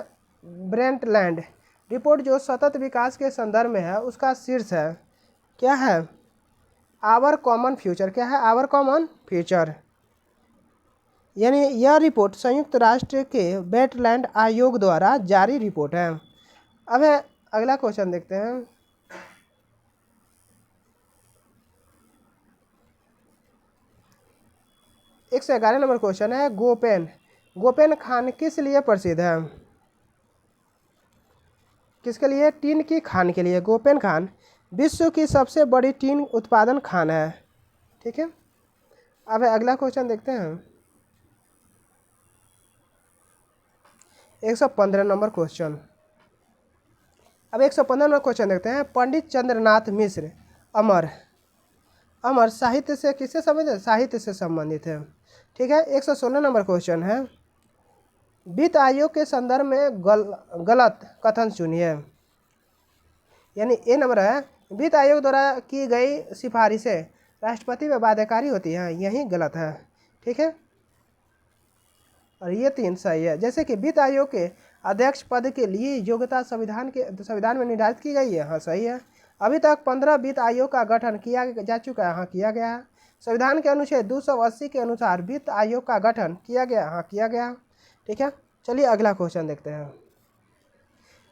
[SPEAKER 1] ब्रेंटलैंड रिपोर्ट जो सतत विकास के संदर्भ में है, उसका शीर्ष है क्या है? Our common future. क्या है? Our common future. यानी यह रिपोर्ट संयुक्त राष्ट्र के ब्रेंटलैंड आयोग द्वारा जारी रिपोर्ट है। अब अगला क्वेश्चन देखते हैं। 111 नंबर क्वेश्चन है, गोपेन खान किस लिए प्रसिद्ध है? किसके लिए? टीन की खान के लिए। गोपेन खान विश्व की सबसे बड़ी टीन उत्पादन खान है। ठीक है। अब अगला क्वेश्चन देखते हैं। 115 नंबर क्वेश्चन। अब 115 नंबर क्वेश्चन देखते हैं। पंडित चंद्रनाथ मिश्र अमर साहित्य से किससे संबंधित है? साहित्य से संबंधित है। ठीक है। 116 नंबर क्वेश्चन है, वित्त आयोग के संदर्भ में गलत कथन चुनिए। यानी ए नंबर है, वित्त आयोग द्वारा की गई सिफारिशें राष्ट्रपति में बाध्यकारी होती हैं, यही गलत है। ठीक है। और ये 3 सही है। जैसे कि वित्त आयोग के अध्यक्ष पद के लिए योग्यता संविधान में निर्धारित की गई है, हाँ सही है। अभी तक 15 वित्त आयोग का गठन किया जा चुका है, हाँ किया गया है। संविधान के अनुच्छेद 280 के अनुसार वित्त आयोग का गठन किया गया, हाँ किया गया। ठीक है। चलिए अगला क्वेश्चन देखते हैं।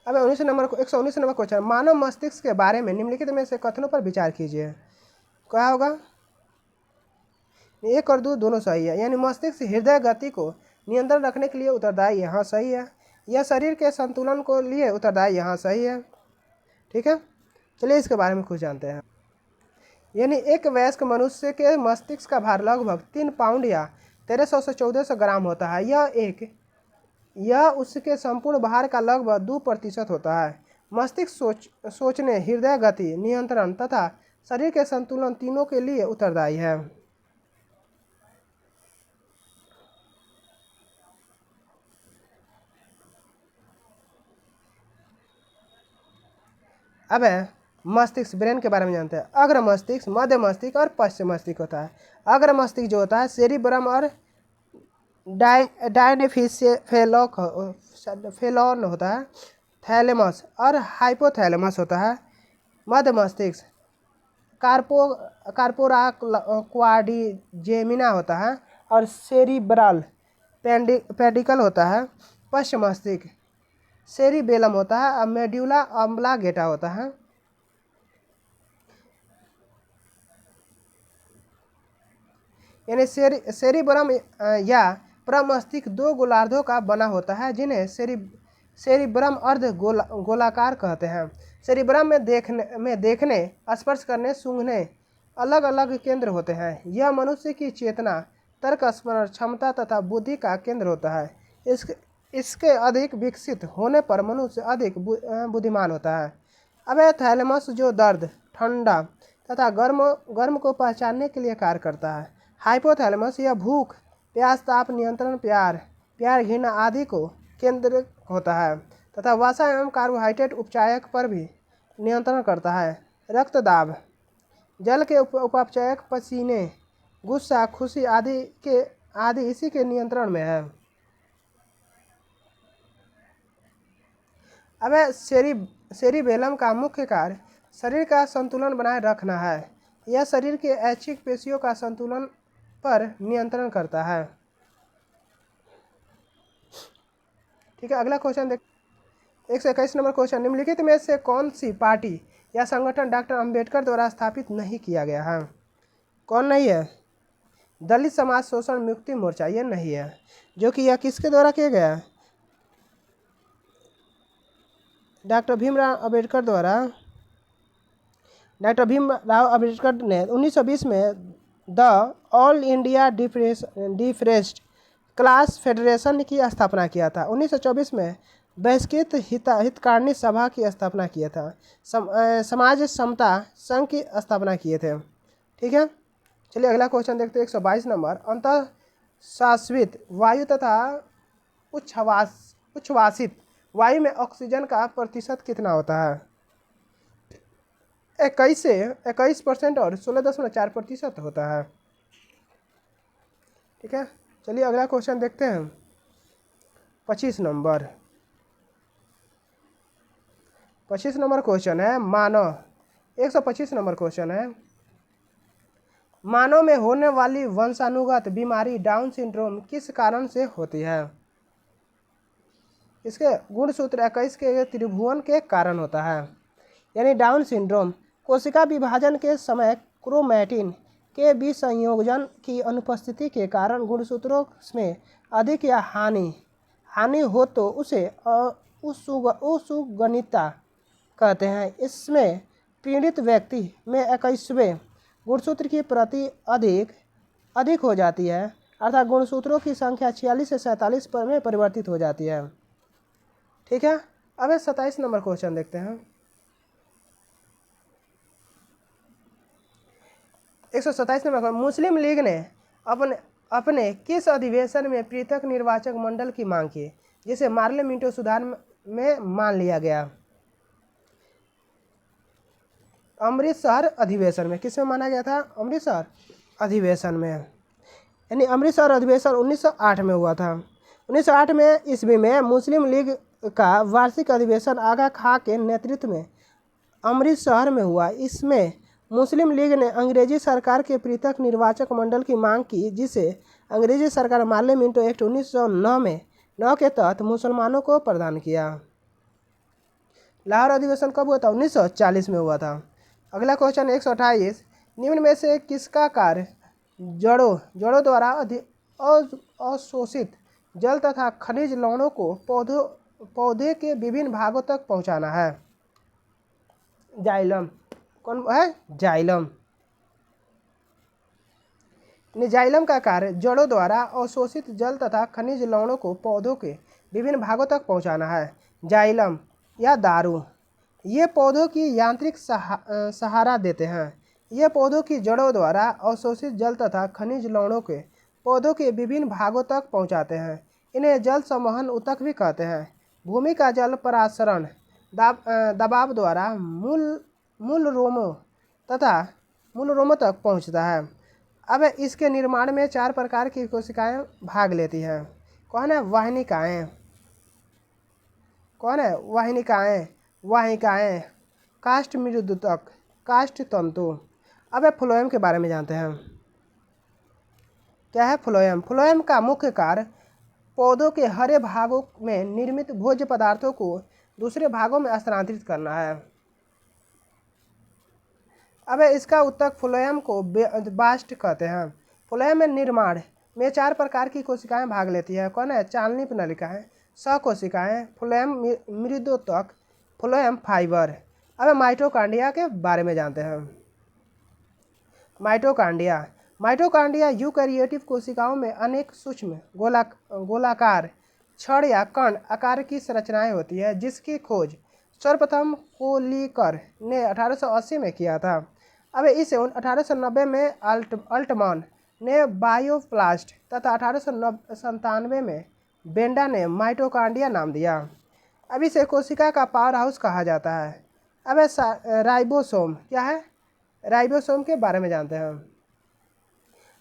[SPEAKER 1] अब 119 नंबर क्वेश्चन, मानव मस्तिष्क के बारे में निम्नलिखित में से कथनों पर विचार कीजिए। क्या होगा? 1 और 2 दोनों सही है। यानी मस्तिष्क हृदय गति को नियंत्रण रखने के लिए उत्तरदायी है, हाँ सही है। यह शरीर के संतुलन को लिए उत्तरदायी है, हाँ सही है। ठीक है। चलिए इसके बारे में कुछ जानते हैं। यानी एक वयस्क मनुष्य के मस्तिष्क का भार लगभग 3 पाउंड या 1300 से 1400 ग्राम होता है। यह उसके संपूर्ण भार का लगभग 2% होता है। मस्तिष्क सोचने, हृदय गति नियंत्रण तथा शरीर के संतुलन तीनों के लिए उत्तरदायी है। अब मस्तिष्क ब्रेन के बारे में जानते हैं। अग्र मस्तिष्क, मध्य मस्तिष्क और पश्चिम मस्तिष्क होता है। अग्र मस्तिष्क जो होता है सेरिब्रम और फेलोन होता है। थैलेमस और हाइपोथैलेमस होता है। मध्य मस्तिष्क कार्पोराक्वाडिजेमिना होता है और सेरिब्रल पेडिकल होता है। पश्चिम मस्तिष्क सेरिबेलम होता है और मेड्यूला ऑब्लांगेटा होता है। यानी सेरिब्रम या प्रमस्तिष्क दो गोलार्धों का बना होता है जिन्हें सेरिब्रम अर्ध गोलाकार कहते हैं। सेरिब्रम में देखने, स्पर्श करने, सूंघने अलग अलग केंद्र होते हैं। यह मनुष्य की चेतना, तर्क स्मरण क्षमता तथा बुद्धि का केंद्र होता है। इसके अधिक विकसित होने पर मनुष्य अधिक बुद्धिमान होता है। अब थैलेमस जो दर्द, ठंडा तथा गर्म को पहचानने के लिए कार्य करता है। हाइपोथैलेमस यह भूख, प्यास, ताप नियंत्रण, प्यार घृणा आदि को केंद्र होता है तथा वसा एवं कार्बोहाइड्रेट उपचायक पर भी नियंत्रण करता है। रक्तदाब, जल के उपचायक, पसीने, गुस्सा, खुशी आदि इसी के नियंत्रण में है। अब सेरिबेलम का मुख्य कार्य शरीर का संतुलन बनाए रखना है। यह शरीर के ऐच्छिक पेशियों का संतुलन पर नियंत्रण करता है। ठीक है, अगला क्वेश्चन देख। 121 नंबर क्वेश्चन, निम्नलिखित में से कौन सी पार्टी या संगठन डॉक्टर अंबेडकर द्वारा स्थापित नहीं किया गया है? कौन नहीं है? दलित समाज शोषण मुक्ति मोर्चा, ये नहीं है। जो कि यह किसके द्वारा किया गया है? डॉक्टर भीमराव अम्बेडकर द्वारा। डॉक्टर भीमराव अम्बेडकर ने 1920 में the all India depressed class federation की स्थापना किया था। 1924 में बहिष्कृत हितकारिणी सभा की स्थापना किया था। समाज समता संघ की स्थापना किए थे। ठीक है, चलिए अगला क्वेश्चन देखते हैं। 122 नंबर, अंतः शाश्वित वायु तथा उच्छ्वासित वायु में ऑक्सीजन का प्रतिशत कितना होता है? 21% और 16.4% होता है। ठीक है, चलिए अगला क्वेश्चन देखते हैं। 25 नंबर क्वेश्चन है मानव। 125 नंबर क्वेश्चन है, मानव में होने वाली वंशानुगत बीमारी डाउन सिंड्रोम किस कारण से होती है? इसके गुणसूत्र 21 के त्रिभुवन के कारण होता है। यानी डाउन सिंड्रोम कोशिका विभाजन के समय क्रोमैटिन के विसंयोजन की अनुपस्थिति के कारण गुणसूत्रों में अधिक या हानि हो तो उसे असुगणितता कहते हैं। इसमें पीड़ित व्यक्ति में 21वें गुणसूत्र की प्रति अधिक हो जाती है, अर्थात गुणसूत्रों की संख्या 46 से 47 पर में परिवर्तित हो जाती है। ठीक है, अब 27 नंबर क्वेश्चन देखते हैं। 127 नंबर, मुस्लिम लीग ने अपने किस अधिवेशन में पृथक निर्वाचक मंडल की मांग की जिसे मार्ले मिंटो सुधार में मान लिया गया? अमृतसर अधिवेशन में। किस में माना गया था? अमृतसर अधिवेशन में। यानी अमृतसर अधिवेशन 1908 में हुआ था। 1908 में ईस्वी में मुस्लिम लीग का वार्षिक अधिवेशन आगा खां के नेतृत्व में अमृतसर में हुआ। इसमें मुस्लिम लीग ने अंग्रेजी सरकार के पृथक निर्वाचक मंडल की मांग की जिसे अंग्रेजी सरकार मार्ले मिंटो एक्ट 1909 के तहत मुसलमानों को प्रदान किया। लाहौर अधिवेशन कब हुआ था? 1940 में हुआ था। अगला क्वेश्चन 128, निम्न में से किसका कार्य जड़ों द्वारा अवशोषित जल तथा खनिज लवणों को पौधे के विभिन्न भागों तक पहुंचाना है? जाइलम। कौन है? जाइलम। जाइलम का कार्य जड़ों द्वारा अवशोषित जल तथा खनिज लवणों को पौधों के विभिन्न भागों तक पहुंचाना है। जाइलम या दारू ये पौधों की यांत्रिक सहारा देते हैं। ये पौधों की जड़ों द्वारा अवशोषित जल तथा खनिज लवणों के पौधों के विभिन्न भागों तक पहुंचाते हैं। इन्हें जल संवहन ऊतक भी कहते हैं। भूमि का जल परासरण दबाव द्वारा मूल मूल रोमों तक पहुंचता है। अब इसके निर्माण में 4 प्रकार की कोशिकाएं भाग लेती हैं। कौन है? वाहिनिकाएं। कौन है? वाहिनिकाएं। वाहिकाएं, काष्ठ मृदुतक, काष्ठ तंतु। अब फ्लोएम के बारे में जानते हैं। क्या है फ्लोएम? फ्लोएम का मुख्य कार्य पौधों के हरे भागों में निर्मित भोज्य पदार्थों को दूसरे भागों में स्थानांतरित करना है। अब इसका उत्तक फ्लोएम को बास्ट कहते हैं। फ्लोएम में निर्माण में 4 प्रकार की कोशिकाएं भाग लेती है। कौन है? चालनी नलिकाएं, सकोशिकाएं, फ्लोएम मृदुतक, फ्लोएम फाइबर। अब माइटोकांड्रिया के बारे में जानते हैं। माइटोकांड्रिया यूकैरियोटिक कोशिकाओं में अनेक सूक्ष्म गोलाकार छड़ या कण आकार की संरचनाएं होती है, जिसकी खोज सर्वप्रथम कोलिकर ने 1880 में किया था। अब इसे 1890 में अल्टमैन ने बायोप्लास्ट तथा 1897 में बेंडा ने माइटोकांड्रिया नाम दिया। अब इसे कोशिका का पावर हाउस कहा जाता है। अब राइबोसोम। क्या है? राइबोसोम के बारे में जानते हैं।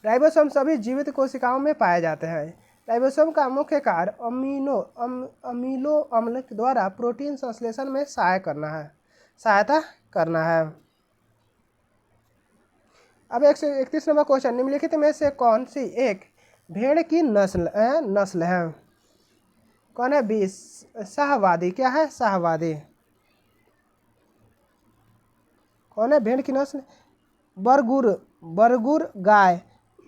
[SPEAKER 1] राइबोसोम सभी जीवित कोशिकाओं में पाए जाते हैं। राइबोसोम का मुख्य कार्य अमीनो अम्ल द्वारा प्रोटीन संश्लेषण में सहायता करना है। अब 131 नंबर क्वेश्चन, निम्नलिखित में से कौन सी एक भेड़ की नस्ल है? कौन है? 20 शाहवादी। क्या है? शाहवादी। कौन है भेड़ की नस्ल? बरगुर गाय,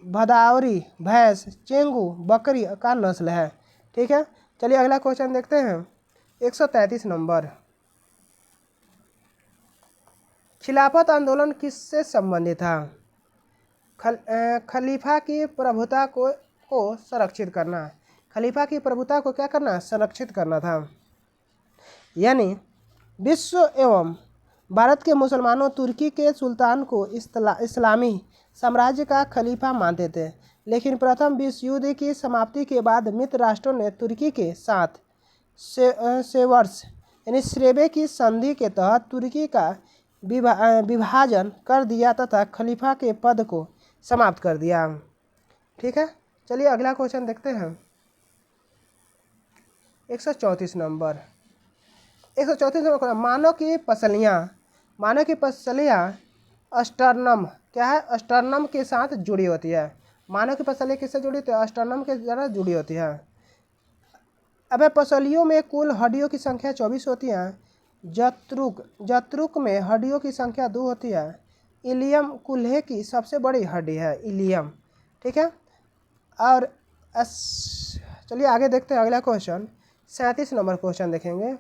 [SPEAKER 1] भदावरी भैंस, चेंगू बकरी का नस्ल है। ठीक है, चलिए अगला क्वेश्चन देखते हैं। 133 नंबर, खिलाफत आंदोलन किससे संबंधित था? खलीफा की प्रभुता को संरक्षित करना। खलीफा की प्रभुता को क्या करना? संरक्षित करना था। यानी विश्व एवं भारत के मुसलमानों तुर्की के सुल्तान को इस्लामी साम्राज्य का खलीफा मानते थे, लेकिन प्रथम विश्व युद्ध की समाप्ति के बाद मित्र राष्ट्रों ने तुर्की के साथ सेवर्स यानी श्रेबे की संधि के तहत तुर्की का विभाजन कर दिया तथा खलीफा के पद को समाप्त कर दिया। ठीक है, चलिए अगला क्वेश्चन देखते हैं। 134 नंबर, 134 नंबर, मानव की पसलियाँ अस्टर्नम। क्या है? अस्टर्नम के साथ जुड़ी होती है। मानव की पसलियाँ किससे जुड़ी होती है? अस्टर्नम के द्वारा जुड़ी होती है। अब पसलियों में कुल हड्डियों की संख्या 24 होती है। जत्रुक में हड्डियों की संख्या 2 होती है। इलियम कूल्हे की सबसे बड़ी हड्डी है, इलियम। ठीक है, और चलिए आगे देखते हैं अगला क्वेश्चन। 37 नंबर क्वेश्चन देखेंगे।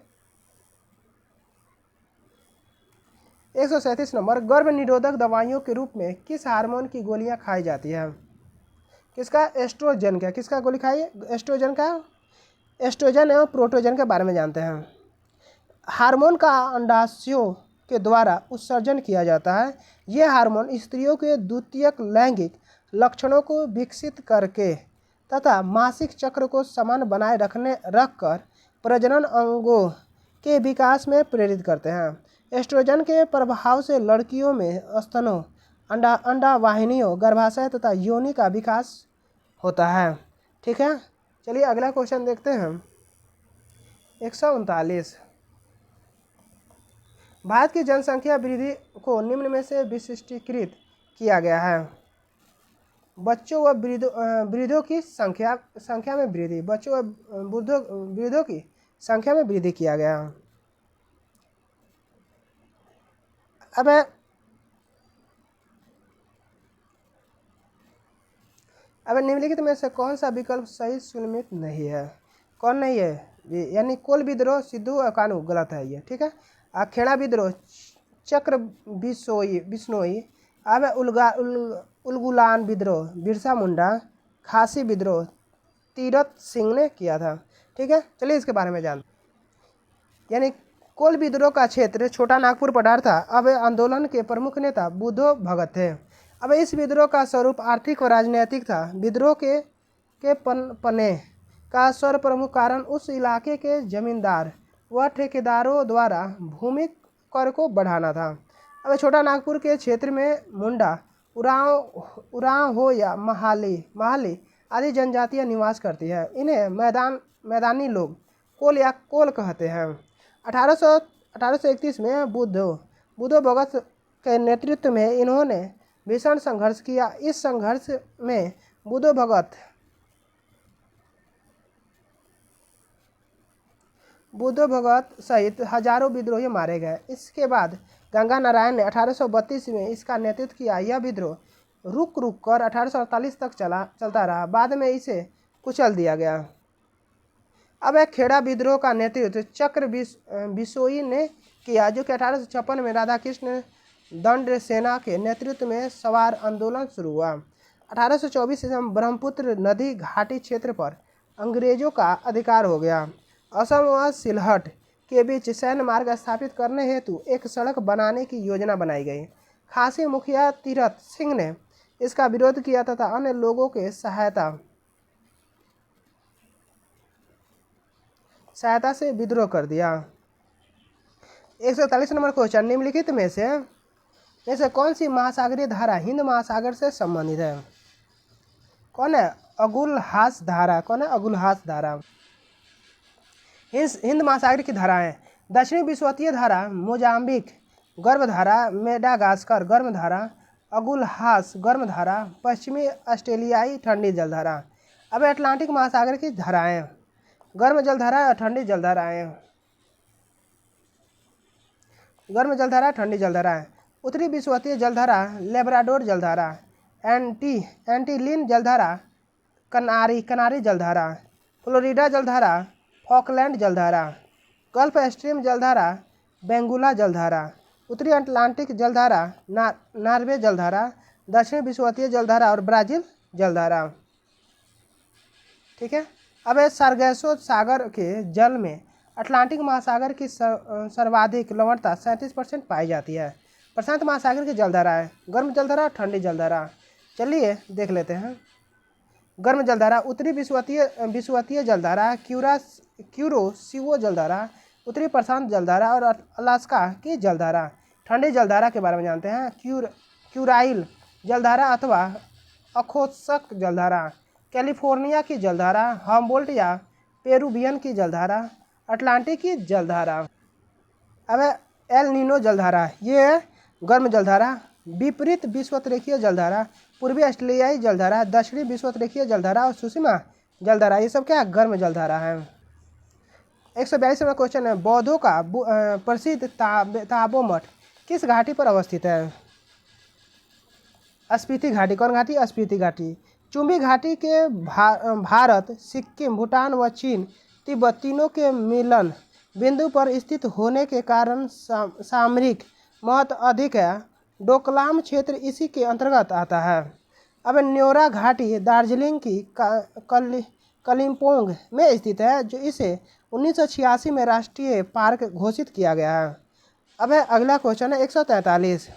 [SPEAKER 1] 137 नंबर, गर्भ निरोधक दवाइयों के रूप में किस हार्मोन की गोलियां खाई जाती है? किसका? एस्ट्रोजन का। किसका गोली खाई? एस्ट्रोजन का। एस्ट्रोजन एवं प्रोटोजन के बारे में जानते हैं। हार्मोन का अंडाशयों के द्वारा उत्सर्जन किया जाता है। यह हार्मोन स्त्रियों के द्वितीयक लैंगिक लक्षणों को विकसित करके तथा मासिक चक्र को समान बनाए रखकर प्रजनन अंगों के विकास में प्रेरित करते हैं। एस्ट्रोजन के प्रभाव से लड़कियों में स्तनों, अंडावाहिनियों, गर्भाशय तथा योनि का विकास होता है। ठीक है, चलिए अगला क्वेश्चन देखते हैं। 139, भारत की जनसंख्या वृद्धि को निम्न में से विशिष्टीकृत किया गया है। बच्चों व वृद्धों की संख्या में वृद्धि। बच्चों व वृद्धों की संख्या में वृद्धि किया गया। अब निम्नलिखित में से कौन सा विकल्प सही सुनिश्चित नहीं है? कौन नहीं है? यानी कोल विद्रोह, सिद्धू और कानू गलत है ये। ठीक है, खेड़ा विद्रोह, चक्र बिश्नोई। अब उलगुलान विद्रोह, बिरसा मुंडा। खासी विद्रोह, तीरथ सिंह ने किया था। ठीक है, चलिए इसके बारे में जानते। यानी कोल विद्रोह का क्षेत्र छोटा नागपुर पठार था। अब आंदोलन के प्रमुख नेता बुद्धो भगत थे। अब इस विद्रोह का स्वरूप आर्थिक और राजनीतिक था। विद्रोह के पने का सर्वप्रमुख कारण उस इलाके के जमींदार व ठेकेदारों द्वारा भूमि कर को बढ़ाना था। अब छोटा नागपुर के क्षेत्र में मुंडा, उरांव हो या महाली आदि जनजातियां निवास करती है। इन्हें मैदानी लोग कोल या कोल कहते हैं। 1831 में बुद्धो भगत के नेतृत्व में इन्होंने भीषण संघर्ष किया। इस संघर्ष में बुद्धो भगत सहित हजारों विद्रोही मारे गए। इसके बाद गंगा नारायण ने 1832 में इसका नेतृत्व किया। यह विद्रोह रुक कर 1848 तक चलता रहा। बाद में इसे कुचल दिया गया। अब एक खेड़ा विद्रोह का नेतृत्व चक्र बिसोई ने किया, जो कि 1856 में राधाकृष्ण दंड सेना के नेतृत्व में सवार आंदोलन शुरू हुआ। 1824 से ब्रह्मपुत्र नदी घाटी क्षेत्र पर अंग्रेजों का अधिकार हो गया। असम व सिलहट के बीच सैन्य मार्ग स्थापित करने हेतु एक सड़क बनाने की योजना बनाई गई। खासी मुखिया तीरथ सिंह ने इसका विरोध किया तथा अन्य लोगों के सहायता से विद्रोह कर दिया। 143 नंबर क्वेश्चन, निम्नलिखित में से कौन सी महासागरीय धारा हिंद महासागर से संबंधित है? कौन है? अगुलहास धारा। कौन है? अगुलहास धारा। हिंद महासागर की धाराएं: दक्षिणी विषुवतीय धारा मोजाम्बिक, गर्भधारा मेडागास्कर, गर्मधारा अगुलहास, गर्मधारा पश्चिमी ऑस्ट्रेलियाई ठंडी जलधारा। अब अटलांटिक महासागर की धाराएं: गर्म जलधारा और ठंडी जलधाराएं। गर्म जलधारा, ठंडी जलधाराएं। उत्तरी विषुवतीय जलधारा लेब्राडोर जलधारा, एंटीलिन जलधारा कनारी जलधारा, फ्लोरिडा जलधारा फॉकलैंड जलधारा, गल्फ स्ट्रीम जलधारा बेंगुला जलधारा, उत्तरी अटलांटिक जलधारा नॉर्वे जलधारा, दक्षिण विषुवतीय जलधारा और ब्राज़ील जलधारा। ठीक है। अब सार्गेसो सागर के जल में अटलांटिक महासागर की सर्वाधिक लवणता 37% पाई जाती है। प्रशांत महासागर की जलधारा है गर्म जलधारा और ठंडी जलधारा। चलिए देख लेते हैं। गर्म जलधारा उत्तरी विषुवतीय जलधारा क्यूरोसिवो जलधारा, उत्तरी प्रशांत जलधारा और अलास्का की जलधारा। ठंडी जलधारा के बारे में जानते हैं। क्यूराइल जलधारा अथवा अखोत्सक जलधारा, कैलिफोर्निया की जलधारा, हम्बोल्ट या पेरुवियन की जलधारा, अटलांटिक की जलधारा। अब एल नीनो जलधारा, ये गर्म जलधारा, विपरीत विषुवतरेखीय जलधारा, पूर्वी ऑस्ट्रेलियाई जलधारा, दक्षिणी विषुवतरेखीय जलधारा और सुषमा जलधारा, ये सब क्या गर्म जलधारा है। 142 नंबर क्वेश्चन है, बौद्धों का प्रसिद्ध ताबो मठ किस घाटी पर अवस्थित है? स्पीति घाटी। कौन घाटी? स्पीति घाटी। चुंबी घाटी के भारत, सिक्किम, भूटान व चीन, तिब्बत तीनों के मिलन बिंदु पर स्थित होने के कारण सामरिक महत्व अधिक है। डोकलाम क्षेत्र इसी के अंतर्गत आता है। अब न्योरा घाटी दार्जिलिंग की कलिम्पोंग में स्थित है, जो इसे 1986 में राष्ट्रीय पार्क घोषित किया गया है। अब अगला क्वेश्चन है 143।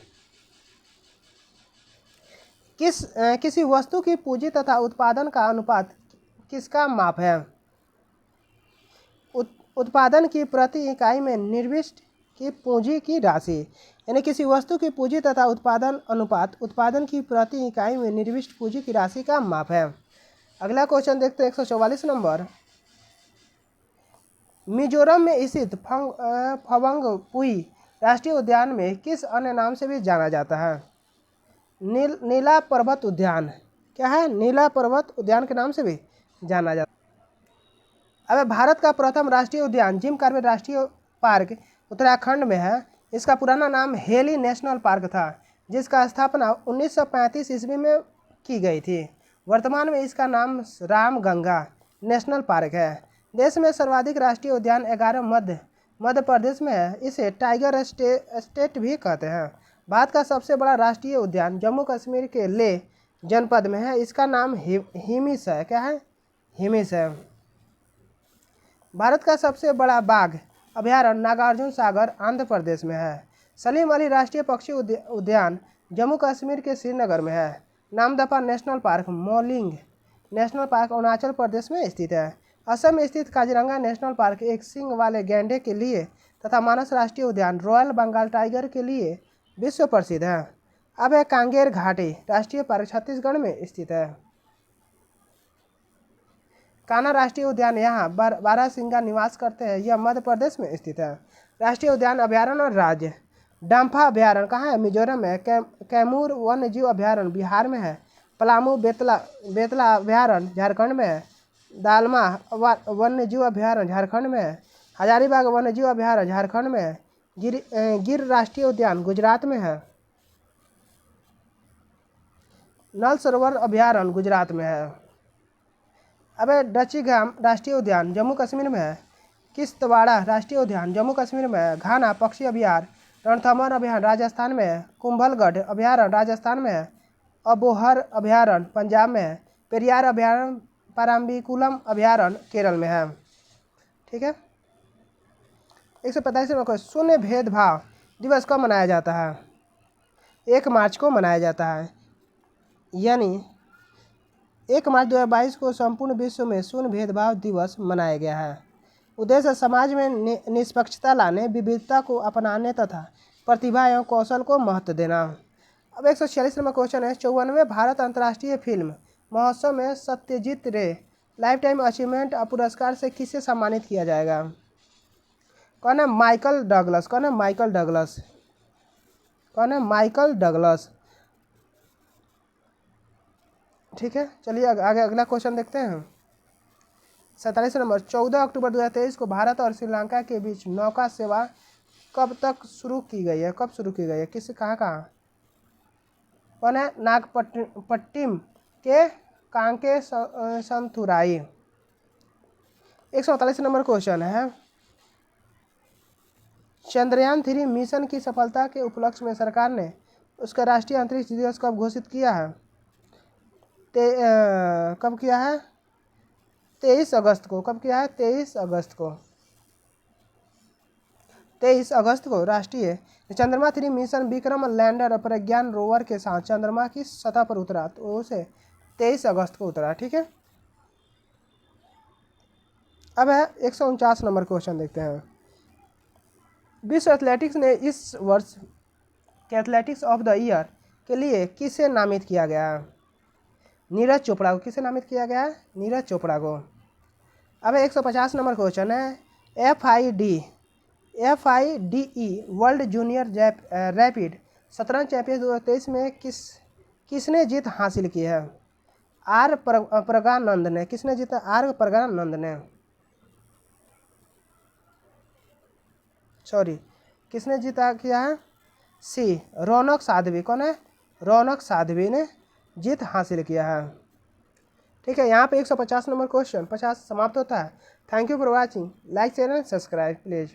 [SPEAKER 1] किसी वस्तु की पूंजी तथा उत्पादन का अनुपात किसका माप है? उत्पादन की प्रति इकाई में निर्दिष्ट की पूंजी की राशि, यानी किसी वस्तु की पूंजी तथा उत्पादन अनुपात उत्पादन की प्रति इकाई में निर्दिष्ट पूंजी की राशि का माप है। अगला क्वेश्चन देखते हैं 144 नंबर। मिजोरम में स्थित फवंगपुई राष्ट्रीय उद्यान में किस अन्य नाम से भी जाना जाता है? नीला पर्वत उद्यान। क्या है? नीला पर्वत उद्यान के नाम से भी जाना जाता है। अब भारत का प्रथम राष्ट्रीय उद्यान जिम कॉर्बेट राष्ट्रीय पार्क उत्तराखंड में है। इसका पुराना नाम हेली नेशनल पार्क था, जिसका स्थापना 1935 ईस्वी में की गई थी। वर्तमान में इसका नाम रामगंगा नेशनल पार्क है। देश में सर्वाधिक राष्ट्रीय उद्यान 11 मध्य प्रदेश में है। इसे टाइगर स्टेट भी कहते हैं। भारत का सबसे बड़ा राष्ट्रीय उद्यान जम्मू कश्मीर के लेह जनपद में है। इसका नाम हिमिस है। क्या है? हिमिस है। भारत का सबसे बड़ा बाघ अभयारण्य नागार्जुन सागर आंध्र प्रदेश में है। सलीम अली राष्ट्रीय पक्षी उद्यान जम्मू कश्मीर के श्रीनगर में है। Namdapha national park Mouling national park Arunachal Pradesh में स्थित है। असम में स्थित काजीरंगा नेशनल पार्क एक सींग वाले गैंडे के लिए तथा मानस राष्ट्रीय उद्यान रॉयल बंगाल टाइगर के लिए विश्व प्रसिद्ध है। अब है कांगेर घाटी राष्ट्रीय पार्क छत्तीसगढ़ में स्थित है। कान्हा राष्ट्रीय उद्यान यहाँ बारहसिंगा निवास करते हैं, यह मध्य प्रदेश में स्थित है। राष्ट्रीय उद्यान अभ्यारण्य और राज्य, डम्फा अभ्यारण्य कहाँ है? मिजोरम में। कैमूर वन्य जीव अभ्यारण्य बिहार में है। पलामू बेतला अभ्यारण्य झारखंड में है। दालमा वन्य जीव अभ्यारण्य झारखंड में है। हजारीबाग वन्य जीव अभ्यारण्य झारखंड में है। गिर राष्ट्रीय उद्यान गुजरात में है। नल सरोवर अभ्यारण्य गुजरात में है। अब डचीगाम राष्ट्रीय उद्यान जम्मू कश्मीर में है। किश्तवाड़ा राष्ट्रीय उद्यान जम्मू कश्मीर में है। घाना पक्षी अभ्यारण्य रणथंभौर अभ्यारण्य राजस्थान में है। कुंभलगढ़ अभ्यारण्य राजस्थान में है। अबोहर अभ्यारण्य पंजाब में है। पेरियार अभ्यारण्य पाराम्बिकुलम अभ्यारण्य केरल में है। ठीक है। 145 नंबर क्वेश्चन, शून्य भेदभाव दिवस कब मनाया जाता है? 1 मार्च को मनाया जाता है। यानी 1 मार्च 2022 को संपूर्ण विश्व में शून्य भेदभाव दिवस मनाया गया है। उद्देश्य समाज में निष्पक्षता लाने, विविधता को अपनाने तथा प्रतिभा एवं कौशल को महत्व देना। अब 146 नंबर क्वेश्चन है, 54वें भारत अंतर्राष्ट्रीय फिल्म महोत्सव में सत्यजीत रे लाइफ टाइम अचीवमेंट पुरस्कार से किसे सम्मानित किया जाएगा? कौन है? Michael Douglas. कौन है? Michael Douglas. कौन है? Michael Douglas. ठीक है, चलिए आगे अगला क्वेश्चन देखते हैं। 47 नंबर, 14 अक्टूबर 2023 को भारत और श्रीलंका के बीच नौका सेवा कब तक शुरू की गई है? कब शुरू की गई है? किस कहाँ? कौन है? नागपट्टिनम के कांके संतुराई। 148 नंबर क्वेश्चन है, चंद्रयान 3 मिशन की सफलता के उपलक्ष्य में सरकार ने उसका राष्ट्रीय अंतरिक्ष दिवस कब घोषित किया है? कब किया है? 23 अगस्त को। कब किया है? 23 अगस्त को। 23 अगस्त को राष्ट्रीय चंद्रमा 3 मिशन विक्रम लैंडर और प्रज्ञान रोवर के साथ चंद्रमा की सतह पर उतरा, तो उसे 23 अगस्त को उतरा। ठीक है। अब है 149 नंबर क्वेश्चन देखते हैं। विश्व एथलेटिक्स ने इस वर्ष के एथलेटिक्स ऑफ द ईयर के लिए किसे नामित किया गया है? नीरज चोपड़ा को। किसे नामित किया गया है? नीरज चोपड़ा को। अब 150 नंबर क्वेश्चन है, FIDE वर्ल्ड जूनियर रैपिड शतरंज चैंपियन 2023 में किसने जीत हासिल की है? प्रज्ञानंद ने। किसने जीता? प्रज्ञानंद ने। सॉरी, किसने जीता किया है? रौनक साध्वी। कौन है? रौनक साध्वी ने जीत हासिल किया है। ठीक है, यहाँ पे 150 नंबर क्वेश्चन 50 समाप्त होता है। Thank you for watching. Like share and subscribe please.